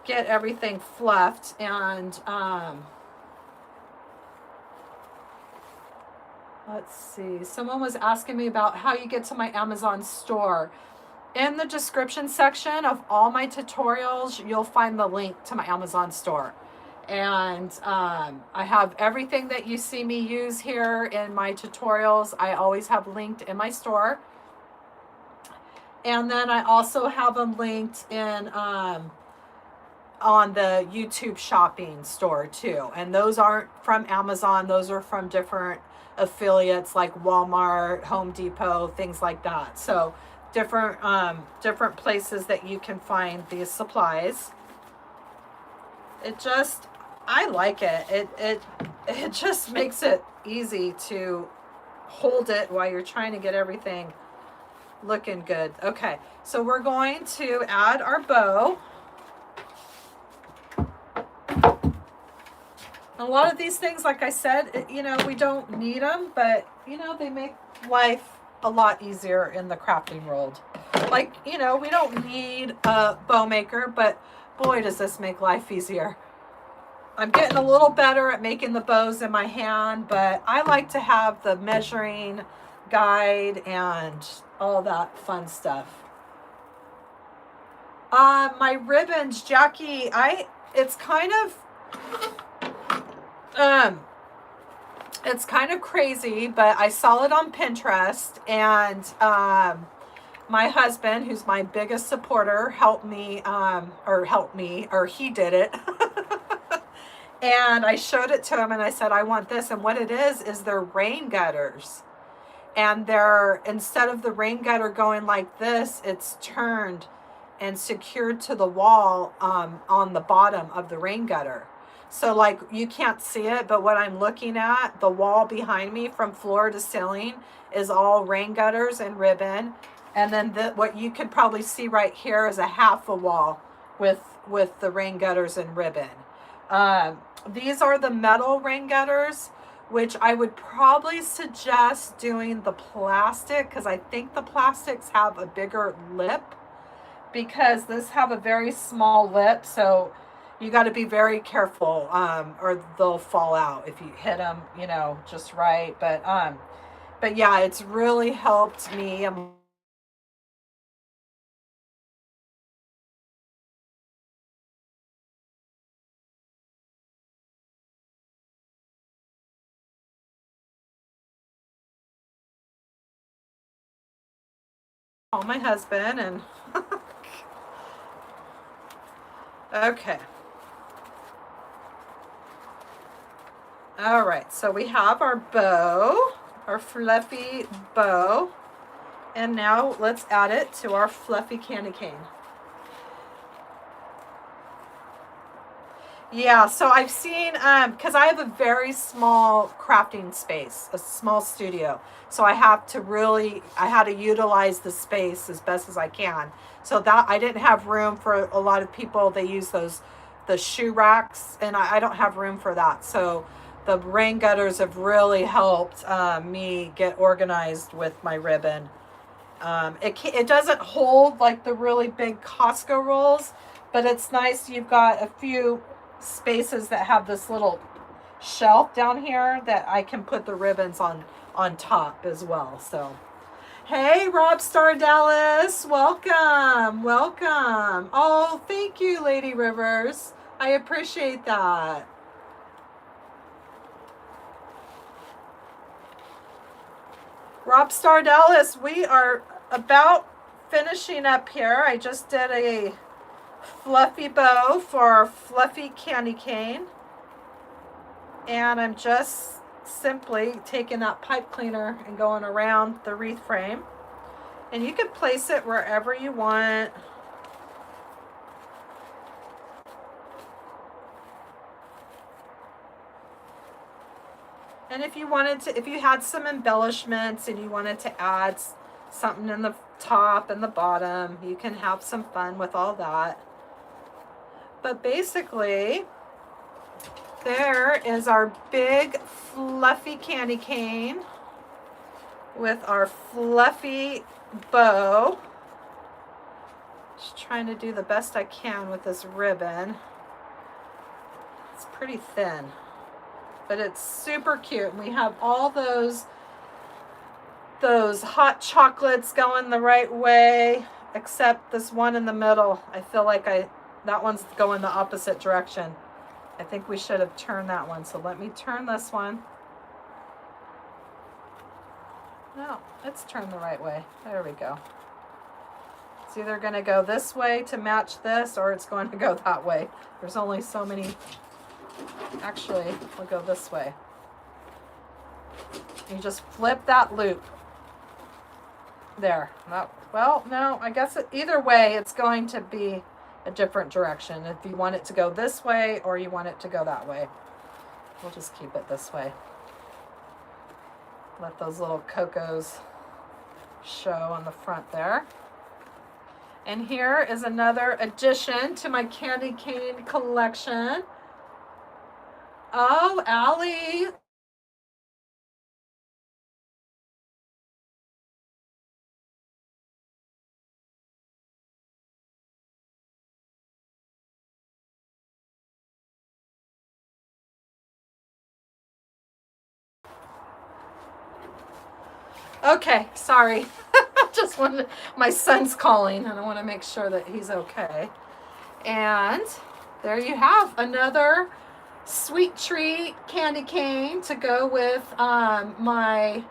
get everything fluffed. And let's see, someone was asking me about how you get to my Amazon store. In the description section of all my tutorials, you'll find the link to my Amazon store. And I have everything that you see me use here in my tutorials. I always have linked in my store. And then I also have them linked in on the YouTube shopping store too. And those aren't from Amazon. Those are from different affiliates like Walmart, Home Depot, things like that. So different places that you can find these supplies. It just, I like it. It just makes it easy to hold it while you're trying to get everything looking good. Okay, so we're going to add our bow. A lot of these things, like I said, you know, we don't need them, but you know, they make life a lot easier in the crafting world. Like, you know, we don't need a bow maker, but boy, does this make life easier. I'm getting a little better at making the bows in my hand, but I like to have the measuring guide and all that fun stuff. My ribbons, Jackie, it's kind of crazy, but I saw it on Pinterest, and my husband, who's my biggest supporter, helped me, or he did it. And I showed it to him and I said, I want this. And what it is they're rain gutters. And they're, instead of the rain gutter going like this, it's turned and secured to the wall on the bottom of the rain gutter. So like you can't see it, but what I'm looking at, the wall behind me from floor to ceiling is all rain gutters and ribbon. And then what you could probably see right here is a half a wall with the rain gutters and ribbon. These are the metal rain gutters, which I would probably suggest doing the plastic, because I think the plastics have a bigger lip, because this have a very small lip, so you got to be very careful, or they'll fall out if you hit them, you know, just right. But yeah, it's really helped me. Call my husband and okay. All right, so we have our bow, our fluffy bow, and now let's add it to our fluffy candy cane. Yeah, so I've seen, because I have a very small crafting space, a small studio. So I had to utilize the space as best as I can. So that I didn't have room for a lot of people. They use the shoe racks, and I don't have room for that. So the rain gutters have really helped me get organized with my ribbon. It doesn't hold like the really big Costco rolls, but it's nice. You've got a few spaces that have this little shelf down here that I can put the ribbons on top as well. So hey, Rob Star Dallas, welcome. Oh, thank you, Lady Rivers, I appreciate that. Rob Star Dallas, we are about finishing up here. I just did a fluffy bow for our fluffy candy cane, and I'm just simply taking that pipe cleaner and going around the wreath frame, and you can place it wherever you want. And if you had some embellishments and you wanted to add something in the top and the bottom, you can have some fun with all that. But basically, there is our big fluffy candy cane with our fluffy bow. Just trying to do the best I can with this ribbon. It's pretty thin, but it's super cute. And we have all those hot chocolates going the right way, except this one in the middle. I feel like that one's going the opposite direction. I think we should have turned that one. So let me turn this one. No, it's turned the right way. There we go. It's either going to go this way to match this, or it's going to go that way. There's only so many. Actually, we'll go this way. You just flip that loop. There. Well, no, I guess either way, it's going to be a different direction. If you want it to go this way or you want it to go that way. We'll just keep it this way. Let those little cocos show on the front there. And here is another addition to my candy cane collection. Oh, Allie. Okay, sorry. Just wanted, my son's calling and I want to make sure that he's okay. And there you have another sweet treat candy cane to go with my,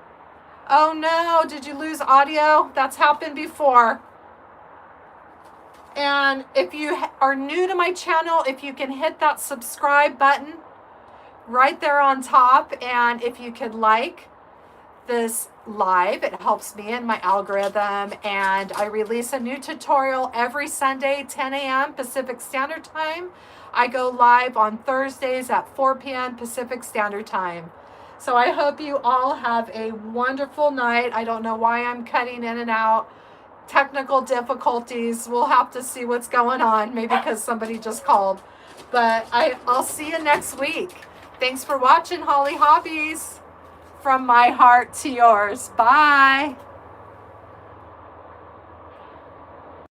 oh no, did you lose audio? That's happened before. And if you are new to my channel, if you can hit that subscribe button right there on top, and if you could like this live, it helps me in my algorithm. And I release a new tutorial every Sunday, 10 a.m. Pacific Standard Time. I go live on Thursdays at 4 p.m. Pacific Standard Time. So I hope you all have a wonderful night. I don't know why I'm cutting in and out. Technical difficulties. We'll have to see what's going on. Maybe because somebody just called. But I'll see you next week. Thanks for watching, Hollie Hobbies. From my heart to yours. Bye.